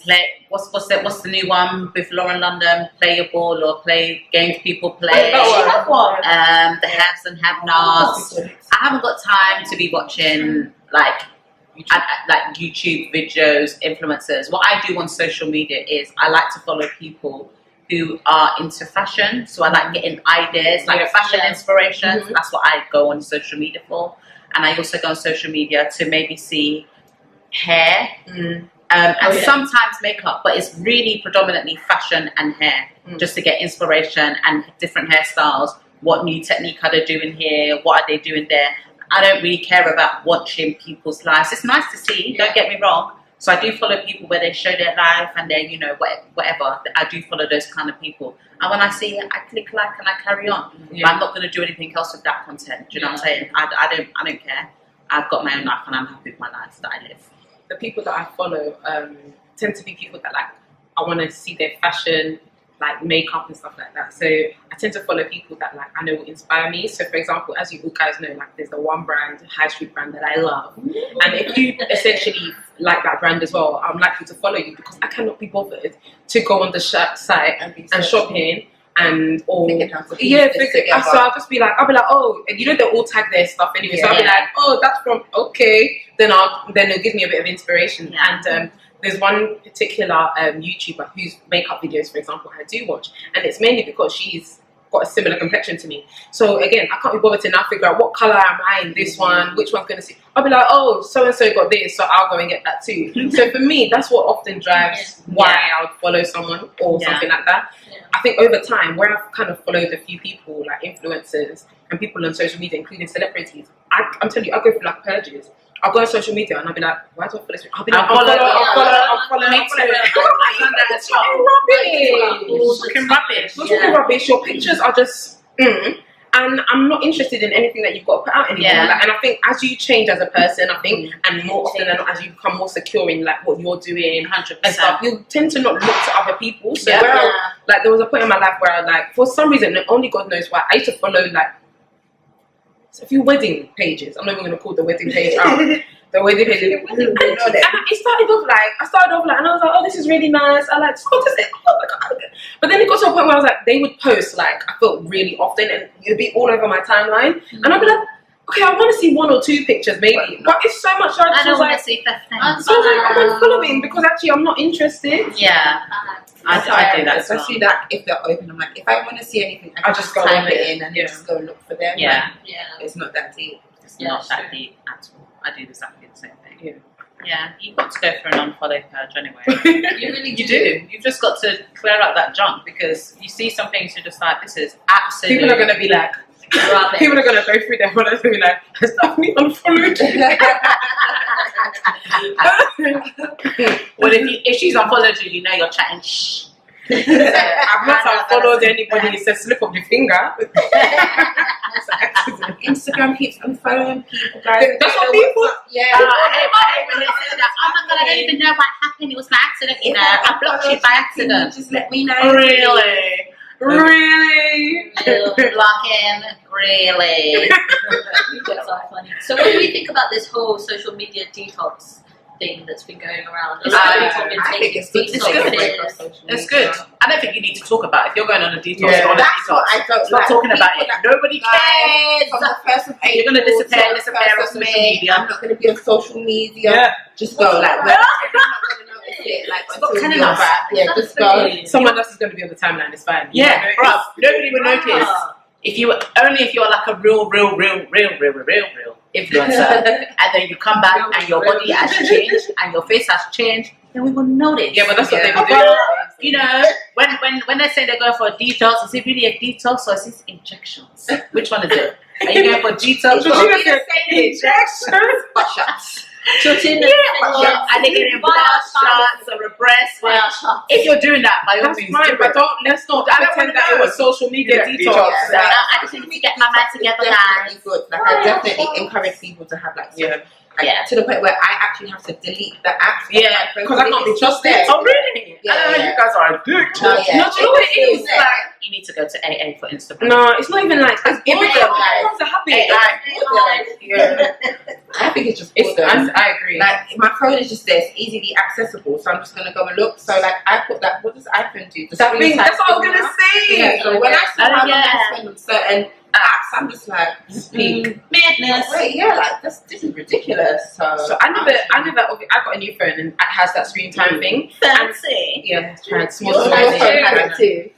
play. What's the new one with Lauren London? Play Your Ball or play games people play. The haves and have-nots. I haven't got time to be watching like YouTube videos, influencers. What I do on social media is I like to follow people who are into fashion. So I like getting ideas, like fashion inspiration. That's what I go on social media for. And I also go on social media to maybe see hair and sometimes makeup, but it's really predominantly fashion and hair, just to get inspiration and different hairstyles. What new technique are they doing here? What are they doing there? I don't really care about watching people's lives. It's nice to see, don't get me wrong. So I do follow people where they show their life and then, whatever. I do follow those kind of people. And when I see it, I click like and I carry on. But I'm not going to do anything else with that content. Do you know what I'm saying? I don't care. I've got my own life and I'm happy with my life that I live. The people that I follow tend to be people that I want to see their fashion, like makeup and stuff like that. So I tend to follow people that I know will inspire me. So for example, as you all guys know, there's the one brand, high street brand that I love. And if you essentially like that brand as well, I'm likely to follow you because I cannot be bothered to go on the site and shop in and so I'll just be like, oh, and they'll all tag their stuff anyway. So I'll be like, oh, that's from then they'll give me a bit of inspiration. And there's one particular YouTuber whose makeup videos, for example, I do watch, and it's mainly because she's got a similar complexion to me. So again, I can't be bothered to now figure out what color am I in this one, which one's going to see. I'll be like, oh, so and so got this, so I'll go and get that too. So for me, that's what often drives why I would follow someone or something like that. I think over time, where I've kind of followed a few people, like influencers and people on social media, including celebrities, I'm telling you, I go through purges. I'll go on social media and I'll be like, why do I follow this? I'll be like, I'll follow. It's fucking rubbish. It's fucking rubbish. Your pictures are just, and I'm not interested in anything that you've got to put out anymore. And I think as you change as a person, and more often than not, as you become more secure in what you're doing, 100% and stuff, you tend to not look to other people. So there was a point in my life where I for some reason, only God knows why, I used to follow a few wedding pages. I'm not even going to call the wedding page out. The wedding page. And it started off and I was like, oh, this is really nice. I like, oh my God. But then it got to a point where I was like, they would post I felt really often and it'd be all over my timeline. And I'd be like, okay, I want to see 1 or 2 pictures maybe. But it's so much. I don't want to see 15. So I was like, I'm unfollowing because actually I'm not interested. Yeah. I do that, especially if they're open. I'm like, if I want to see anything, I just go type it in and just go look for them. It's not that deep. It's not that deep at all. I do exactly the same thing. Yeah, you've got to go for an unfollow purge anyway. You do. You've just got to clear out that junk because you see some things you're just like, this is absolutely. People are going to be like. People are going to go through their followers and be like, has Daphne unfollowed you? Well, if she's unfollowed you, you're chatting shh. I've not unfollowed anybody, it's a slip of the finger. Instagram keeps unfollowing people, guys. That's what people. I hate when they say that. I don't even know what happened. It was by accident, I blocked you by accident. Just let me know. Really? Blocking? Really? That's so funny. So what do you think about this whole social media detox thing that's been going around? I think it's good. It's good. I don't think you need to talk about it. If you're going on a detox, that's what I felt. Stop talking about it. Nobody cares. From the 1st of April, you're going to disappear off social media. I'm not going to be on social media. Just go we're not going to notice it. Until you're back. Just go. Someone else is going to be on the timeline. It's fine. Bruv, nobody will notice. If you're like a real influencer, and then you come back and your body has changed and your face has changed, then we will notice. Yeah, but that's what they do. When they say they're going for a detox, is it really a detox or is this injections? Which one is it? Are you going for detox? Injections? Shots. And they're getting blood shots or a breast. If you're doing that, by all means, but let's not pretend that it was social media detox. I just need to get my mind together, guys. Good. I definitely encourage people to have Yeah. To the point where I actually have to delete the apps. Yeah, because I can't be trusted. Oh, really? Yeah, I don't know, you guys are addicted. No, yeah. No, do you know what it is? Like, You need to go to AA for Instagram. no, it's not even like it's boredom, guys. everyone's a habit. Yeah. I think it's just boredom. I agree. Like my phone is just there, it's easily accessible, so I'm just gonna go and look. So like I put that. What does iPhone do? The that screen thing. time That's what I was thing gonna now? say. Yeah. So when I see how long I spend on certain apps, I'm just like, Madness. wait, yeah, like this is ridiculous. So I got a new phone and it has that screen time thing. Fancy. Yeah, trying small. Your phone has it too.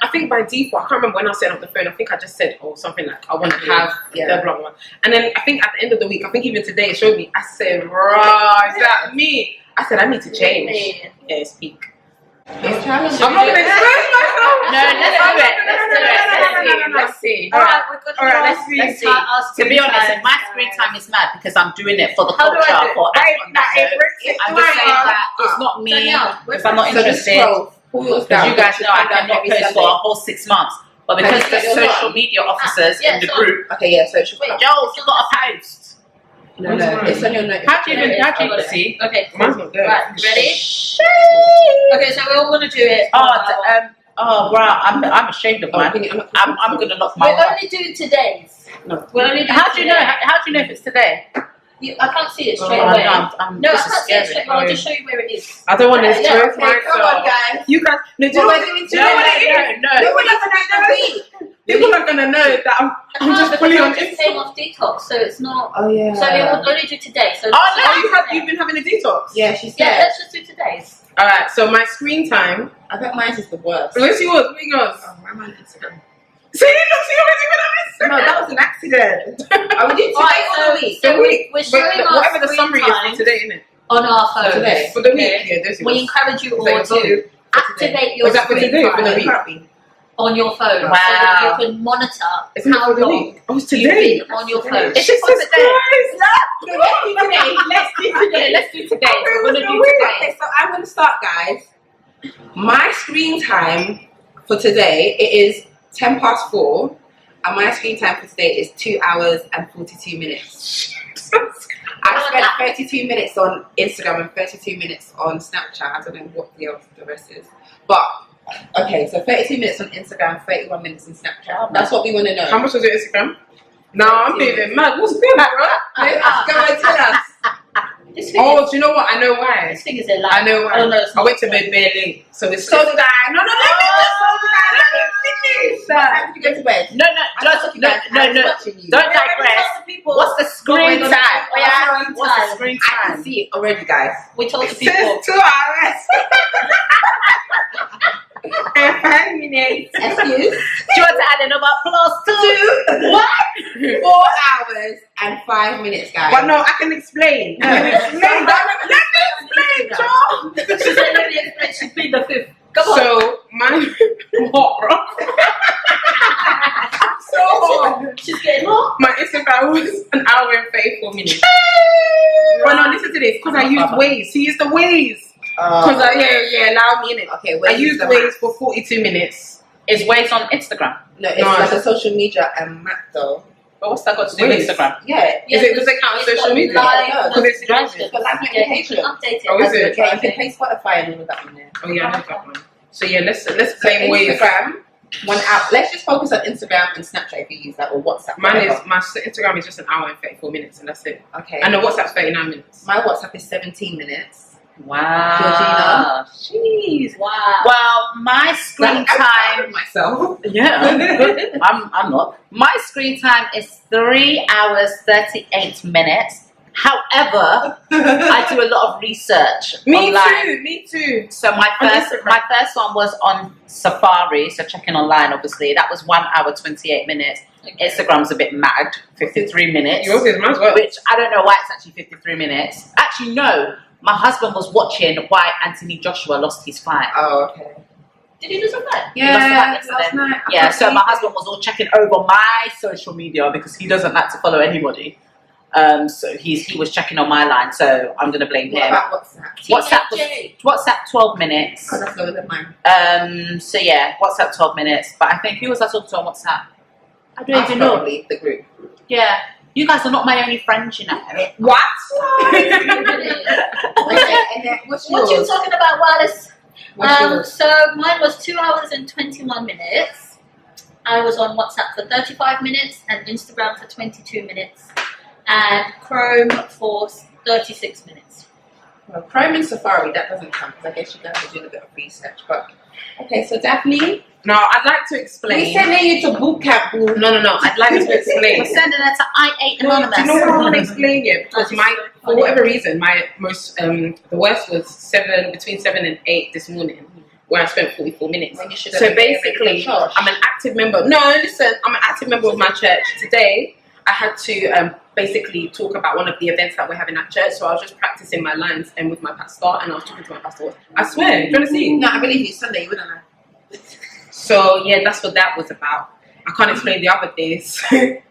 I think by default, I can't remember when I set up the phone. I think I just said, something like I want to have the blah blah. And then I think at the end of the week, I think even today it showed me. I said, "Right, is that me?" I said, "I need to change." Yeah, it's peak. It's challenging. I'm not gonna express myself. No, let's see. All right, we're gonna let's see. To be honest, my screen time is mad because I'm doing it for the How do I culture. do it? For on that note. I'm just saying that it's not me because I'm not interested. Because you guys know I cannot post for a whole 6 months. But because the social media officers in the group, Okay, yeah, social. Joel, you got a post. No, it's on your note. How do you see? Okay, Mine's not there. right, ready? Okay, so we all want to do it. Oh, wow, I'm ashamed of mine. I'm gonna lock my. We're only doing today's. No. We're only doing How do you know? today. How do you know if it's today? I can't see it straight Oh, away. No, I can't see it straight away. I'll just show you where it is. I don't want to Yeah, express Okay, come on, myself. guys. You guys, no, do you know what it is? People are gonna know that I'm just fully on just came off detox, so it's not. Oh yeah. So it will only do today. So You've been having a detox? Yeah, she said. yeah, let's just do today's. Alright, so my screen time. I bet mine is the worst. Where's yours? Where's yours? Oh, I'm on Instagram. See, look, see, you're even on Instagram. No, that was an accident. I would do today Alright, or the week. so The week. we're showing our Whatever the screen summary is time for today, isn't it? on our phones. Today. For the week, Okay. yeah, this is We encourage you all Is that to activate your Was that for screen today or for the time week? on your phone, so Wow. that you can monitor Isn't it how for the long week? Oh, it's you've today. been on your phone. It's just for Jesus today. Christ. No, let's do today. Let's do today. Let's do today. We're gonna do Okay, today. so I'm going to start, guys. My screen time for today, it is 4:10, and my screen time for today is 2 hours and 42 minutes. I spent 32 minutes on Instagram and 32 minutes on Snapchat. I don't know what the rest is. But, okay, so 32 minutes on Instagram, 31 minutes on Snapchat. That's what we want to know. How much was your Instagram? No, I'm feeling mad. What's good, bro? Go and tell us. This thing Oh, do you know what? I know why. this thing is a lie. I know why. Oh, no, it's I not. went to bed bare late. So it's So did I. No, let me finish. How did you go to bed? No, no. Don't digress. What's the screen time? Oh, yeah. What's the screen I can time? see it already, guys. We told the It people. says 2 hours. And 5 minutes. Excuse? Do you want to add another +2? What? 4 hours and 5 minutes, guys. But no, I can explain. Let me explain, Joe. She said, let me explain. She plead the fifth. Come on. So, what, bro? I'm so hot. She's getting hot. My Instagram was 1 hour and 34 minutes. But no, listen to this, because I used Waze. He used the Waze. Because allow me in it. Okay, I used Waze for 42 minutes. Is Waze on Instagram? No, it's No. like a social media map, though. But what's that got to do with Waze. Instagram? Yeah. Does it count as It's social got media? live Because it's driving. notifications. But live Yeah, you notifications. can update it. Oh, is it? Okay, you can pay Spotify and all of that on there. Oh yeah, I know that one. So yeah, let's So play Waze. Instagram, 1 hour. Let's just focus on Instagram and Snapchat if you use that, or WhatsApp. My whatever. Instagram is just 1 hour and 34 minutes, and that's it. Okay. And the WhatsApp's 39 minutes. My WhatsApp is 17 minutes. Wow. Jeez. Wow. Well, my screen I'm proud time. of myself. Yeah, good. I'm not. My screen time is 3 hours 38 minutes. However, I do a lot of research online. Me too. So my On first one was on Safari, so checking online. Obviously, that was 1 hour 28 minutes. Instagram's a bit mad, 53 minutes. Yours is mine as well. Which I don't know why it's actually 53 minutes. Actually, no. My husband was watching why Anthony Joshua lost his fight. Oh, okay. Did he do some fight? Yeah, last last night. Yeah, so my husband was all checking over my social media because he doesn't like to follow anybody. So he was checking on my line, so I'm gonna blame What him. about WhatsApp? WhatsApp 12 minutes. Because that's lower than mine. So yeah, WhatsApp 12 minutes. But I think who was I talking to on WhatsApp? I don't even know. Probably the group. Yeah. You guys are not my only friends, you know. What? What's What you yours? talking about, Wallace? What's yours? So mine was 2 hours and 21 minutes. I was on WhatsApp for 35 minutes and Instagram for 22 minutes and Chrome for 36 minutes. Well, Chrome and Safari, that doesn't count because I guess you guys are doing a bit of research. But okay, so Daphne, No, I'd like to we're explain. sending you to boot camp. Boo. No. I'd like to explain. We're sending her to I8 No, Anonymous. do you know what I want to explain here? Because That's my, so for funny. whatever reason, my most, the worst was between 7 and 8 this morning, where I spent 44 minutes. When you should So have been basically, church. I'm an active member. No, listen, I'm an active member of my church. Today, I had to basically talk about one of the events that we're having at church. So I was just practicing my lines and with my pastor, and I was talking to my pastor. I swear, do you want to see? No, I believe you. Sunday, you wouldn't know. So yeah, that's what that was about. I can't explain the other days,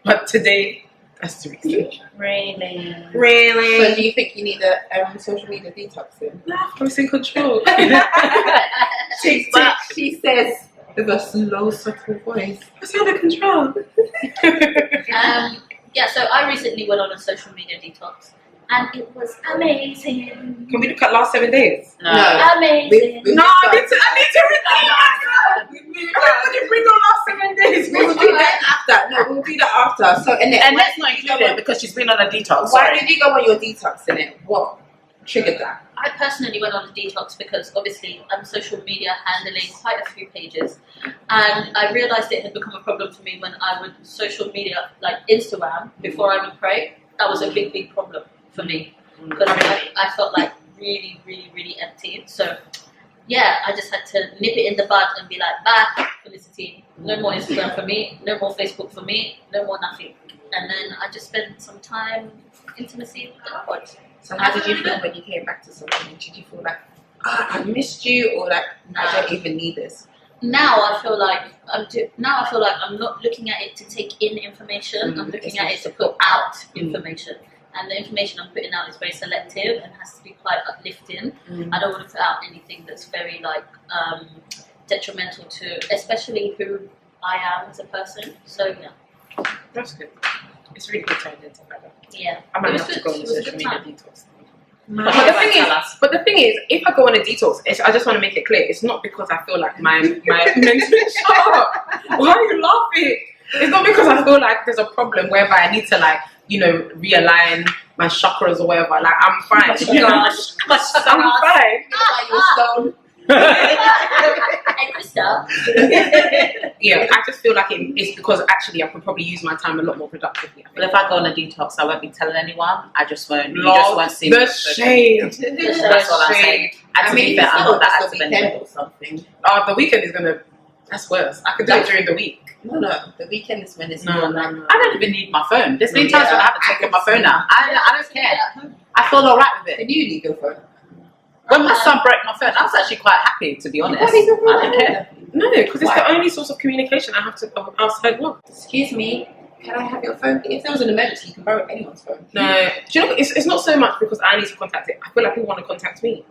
but today, that's the reason. Really? So Really? do you think you need a social media detox then? I'm in control. She says with a slow, subtle voice. It's under control. Yeah, so I recently went on a social media detox and it was amazing. Can we look at last 7 days? No. Amazing. We- No, I need to Everybody bring on last 7 days. We'll do that after. No, we'll do that after. So, and And let's not include it because she's been on a detox. Why Sorry. did you go on your detox in it? What triggered that? I personally went on a detox because obviously I'm social media handling quite a few pages and I realised it had become a problem for me when I would social media like Instagram before I would pray. That was a big problem for me because I felt like really empty. So yeah, I just had to nip it in the bud and be like, bye, Felicity, no more Instagram for me, no more Facebook for me, no more nothing. And then I just spent some time intimacy with God. So how did you feel when you came back to something? Did you feel like, I missed you, or like I don't even need this? Now I feel like I'm not looking at it to take in information. I'm looking at it to put out information, and the information I'm putting out is very selective and has to be quite uplifting. I don't want to put out anything that's very like detrimental to, especially who I am as a person. So yeah, That's good. It's really good to identify that. yeah. I might It was have to good. go on It a was a social good media time. detox. But But the thing is, if I go on a detox, I just want to make it clear, it's not because I feel like my mental. Shut up! Why are you laughing? It's not because I feel like there's a problem whereby I need to realign my chakras or whatever. Like I'm fine. I'm fine. Hey, Krista. Yeah, I just feel like it's because actually I could probably use my time a lot more productively. But if I go on a detox, I won't be telling anyone. I just won't. You Lord, just won't see me. the shade. That's all I'm saying. And to be fair, I'm not that the weekend active. or something. The weekend is gonna. That's worse. I could do it during the week. No, the weekend is when it's No. I don't even need my phone. There's been times Yeah. when I haven't taken my phone out. I don't care. I feel alright with Can it. you leave your phone? When my son broke my phone, I was actually quite happy, to be honest. I don't care. No, because it's the only source of communication I have to outside work. Excuse me, can I have your phone? If there was an emergency, you can borrow anyone's phone. No, do you know? It's not so much because I need to contact it. I feel like people want to contact me,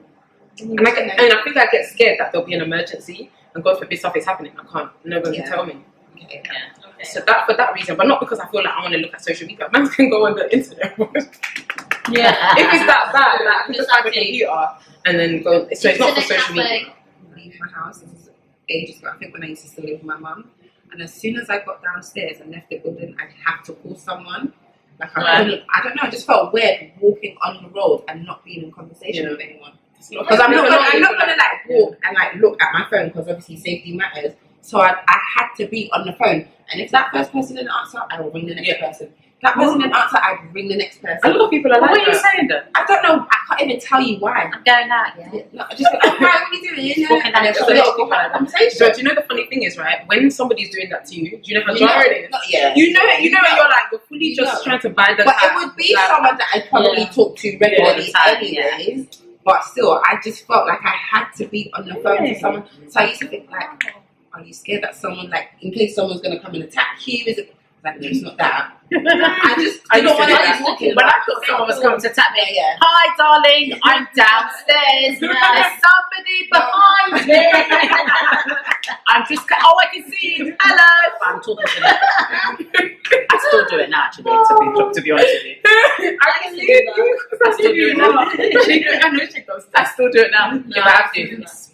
and I think I get scared that there'll be an emergency, and God forbid stuff is happening. I can't. No one can tell me. Okay. Yeah. Okay. So for that reason, but not because I feel like I want to look at social media. Man can go on the internet. Yeah. If it's that bad, like I can just have a Exactly. computer and then go. So it's not for social media. Leave my house. This is ages ago. I think when I used to still live with my mum. And as soon as I got downstairs and left the building, I'd have to call someone. Like I don't know. I just felt weird walking on the road and not being in conversation with anyone. Because I'm not gonna like walk and like look at my phone because obviously safety matters. So I had to be on the phone. And if that first person didn't answer, I will ring the next person. If that person didn't answer, I'd ring the next person. A lot of people are like What are you that. saying then? I don't know. I can't even tell you why. I'm going out, yeah. No, I just like, oh, hi, what are you doing? You know, Walking and then down so the let's street. go have a conversation. So do you know the funny thing is, right? When somebody's doing that to you, do you know how You know, jarring it is? yeah. You know, when you're like, you're fully You just know. trying to buy the But time. it would be Like, someone that I'd probably talk to regularly All the time, anyways. But still, I just felt like I had to be on the phone to someone. So I used to think like, are you scared that someone, like, in case someone's going to come and attack you? Is it like, no, it's not that. I just I don't used want to to do be that. walking. When I thought someone was coming to tap me, Yeah. hi darling, I'm downstairs. There's somebody behind me. I'm just, I can see you. Hello. I'm talking to them. I still do it now. actually, to be honest with you. I can see it. I still do it now. I know she does. I still do it now. If I have to.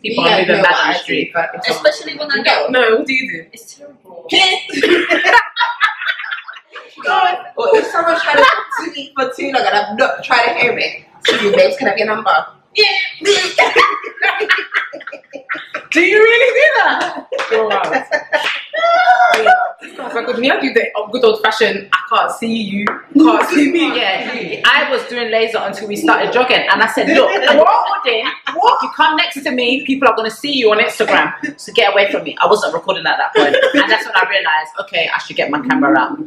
People are moving mad on the street. Especially when I go. No, what do you do? It's terrible. Or if someone's trying to talk to me for too long and I'm not trying to hear it, excuse me, babes, can I have your number? Yeah. Do you really do that? Oh, wow. Me, I do the good old fashioned, I can't see you, can't see me. Yeah, I was doing laser until we started jogging, and I said, look, if you come next to me, people are going to see you on Instagram, so get away from me. I wasn't recording at that point, and that's when I realized, okay, I should get my camera out.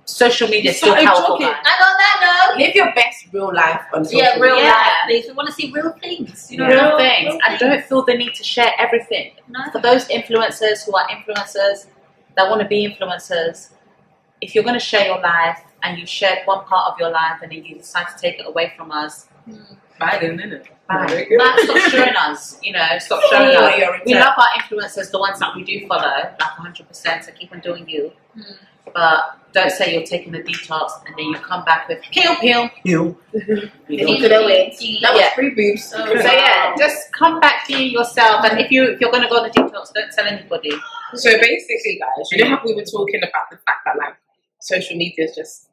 Social media is still powerful, guys. And on that note, live your best real life on social media. real life, please. We want to see real things. You know, real things. And don't feel the need to share everything. No. For those influencers who are influencers, that want to be influencers, if you're going to share your life and you shared one part of your life and then you decide to take it away from us, bye then, innit? Bye. Stop showing us, stop showing us. We love our influencers, the ones that we do follow, like 100%, so keep on doing you. But don't say you're taking the detox and then you come back with peel. You need to know it. That was free boobs. So yeah, just come back to yourself, and if you're going to go on the detox, don't tell anybody. So basically, guys, you know how we were talking about the fact that like social media is just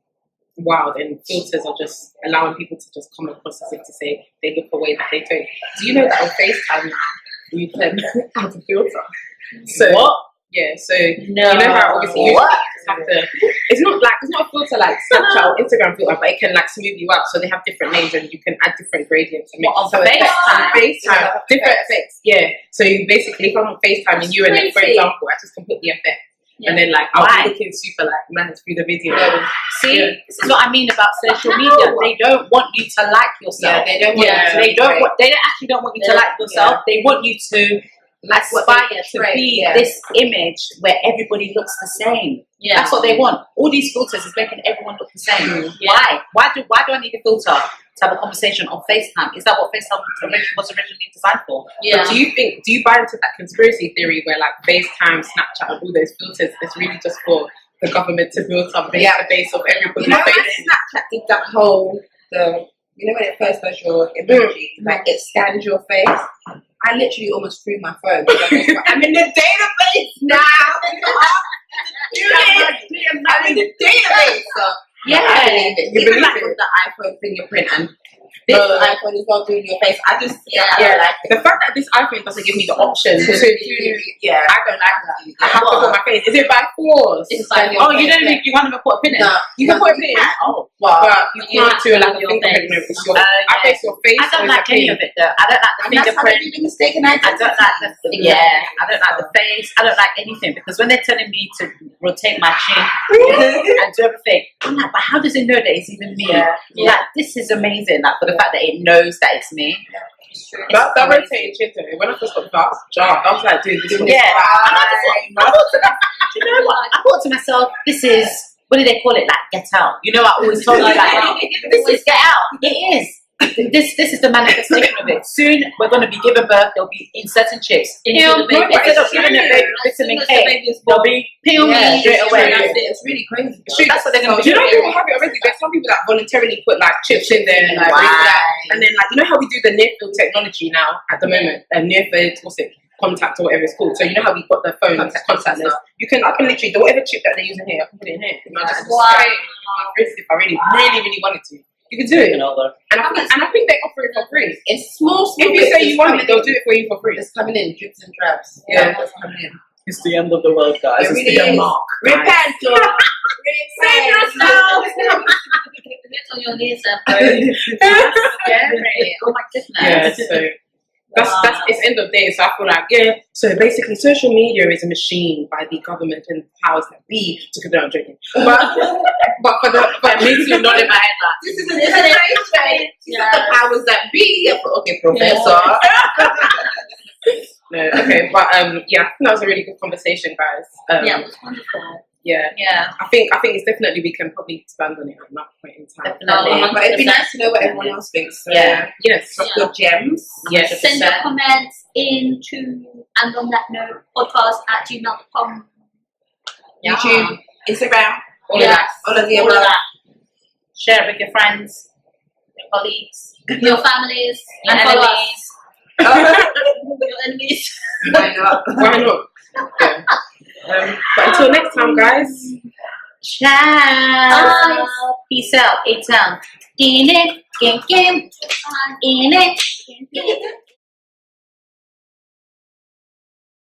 wild and filters are just allowing people to just come across as if to say they look a way that they don't. Do you know that on FaceTime now you can add a filter? So what? Yeah, so you know how obviously usually you just have to. It's not a filter like Snapchat or Instagram filter, but it can like smooth you out. So they have different names and you can add different gradients. And on FaceTime, different effects. Yeah. So you basically, if I'm on FaceTime and you and it, for example, I just can put the effect. And then like I'll be looking super like nice through the video. See, this is what I mean about social media. They don't want you to like yourself. They don't want They actually don't want you to like yourself. They want you to aspire to be this image where everybody looks the same. That's what they want. All these filters is making everyone look the same. Why do I need a filter to have a conversation on FaceTime? Is that what FaceTime was originally designed for? But do you buy into that conspiracy theory where like FaceTime, Snapchat, and all those filters is really just for the government to build up a database of everybody's faces? Snapchat did that whole when it first does your emoji, like it scans your face. I literally almost threw my phone. I'm in the database now. I'm in the database. So, I believe it. Even like with the iPhone fingerprint and this iPhone is not doing your face. I don't like it. The fact that this iPhone doesn't give me the option to do, I don't like that. I have to put my face. Is it by force? It's by you don't think you want to put a pin in? No, you can put a pin in. But you can't do like a fingerprint. I face your face. I don't like any of it though. I don't like the fingerprint. The mistake, and I don't like I don't like the face. I don't like anything because when they're telling me to rotate my chin and do everything, I'm like, but how does it know that it's even me? Like this is amazing. Like for the fact that it knows that it's me. That rotating chin though, when I first got that job, I was like, dude, this is you know what? I thought to myself, this is, what do they call it? Like, get out. You know, I always told you, like, this is get out. It is. This is the manifestation of it. Soon, we're going to be giving birth. There'll be inserting chips. Instead of giving a baby vitamin K, they'll be peel me straight away. It's really crazy. That's what they're going to be doing. You know people have it already. There's some people that voluntarily put like chips in there and like and then like, you know how we do the near field technology now at the moment? Near field, contact or whatever it's called. So you know how we got the phone contactless. I can literally do whatever chip that they're using here. I can put it in here. And I just spray it on my wrist if I really wanted to. You can do it, and I think they offer it for free. It's small. If you say you want it, they'll do it for you for free. It's coming in drips and drabs. It's coming in. It's the end of the world, guys. It really is. Mark. Repent, Lord. Save yourself. Get on your knees, scary. Oh my goodness. Yeah, so that's it's end of day. So I feel like So basically, social media is a machine by the government and powers that be to control. I'm joking, but me too, not in my head. Like, this is an information. The powers that be. Okay, Professor. No, okay, but I think that was a really good conversation, guys. It was wonderful. Yeah. I think it's definitely we can probably expand on it at that point in time. Definitely. But it'd be nice to know what everyone else thinks. So Yes. Good gems. Yes. Send your comments into and on that note podcast@gmail.com. YouTube, Instagram. All of that. All of the All of above. that. Share it with your friends, your colleagues, Your families, your and follow enemies. us. Your enemies. Why not? Why not? Yeah. But until next time, guys. Ciao. Peace out. A-Town. In it. In it.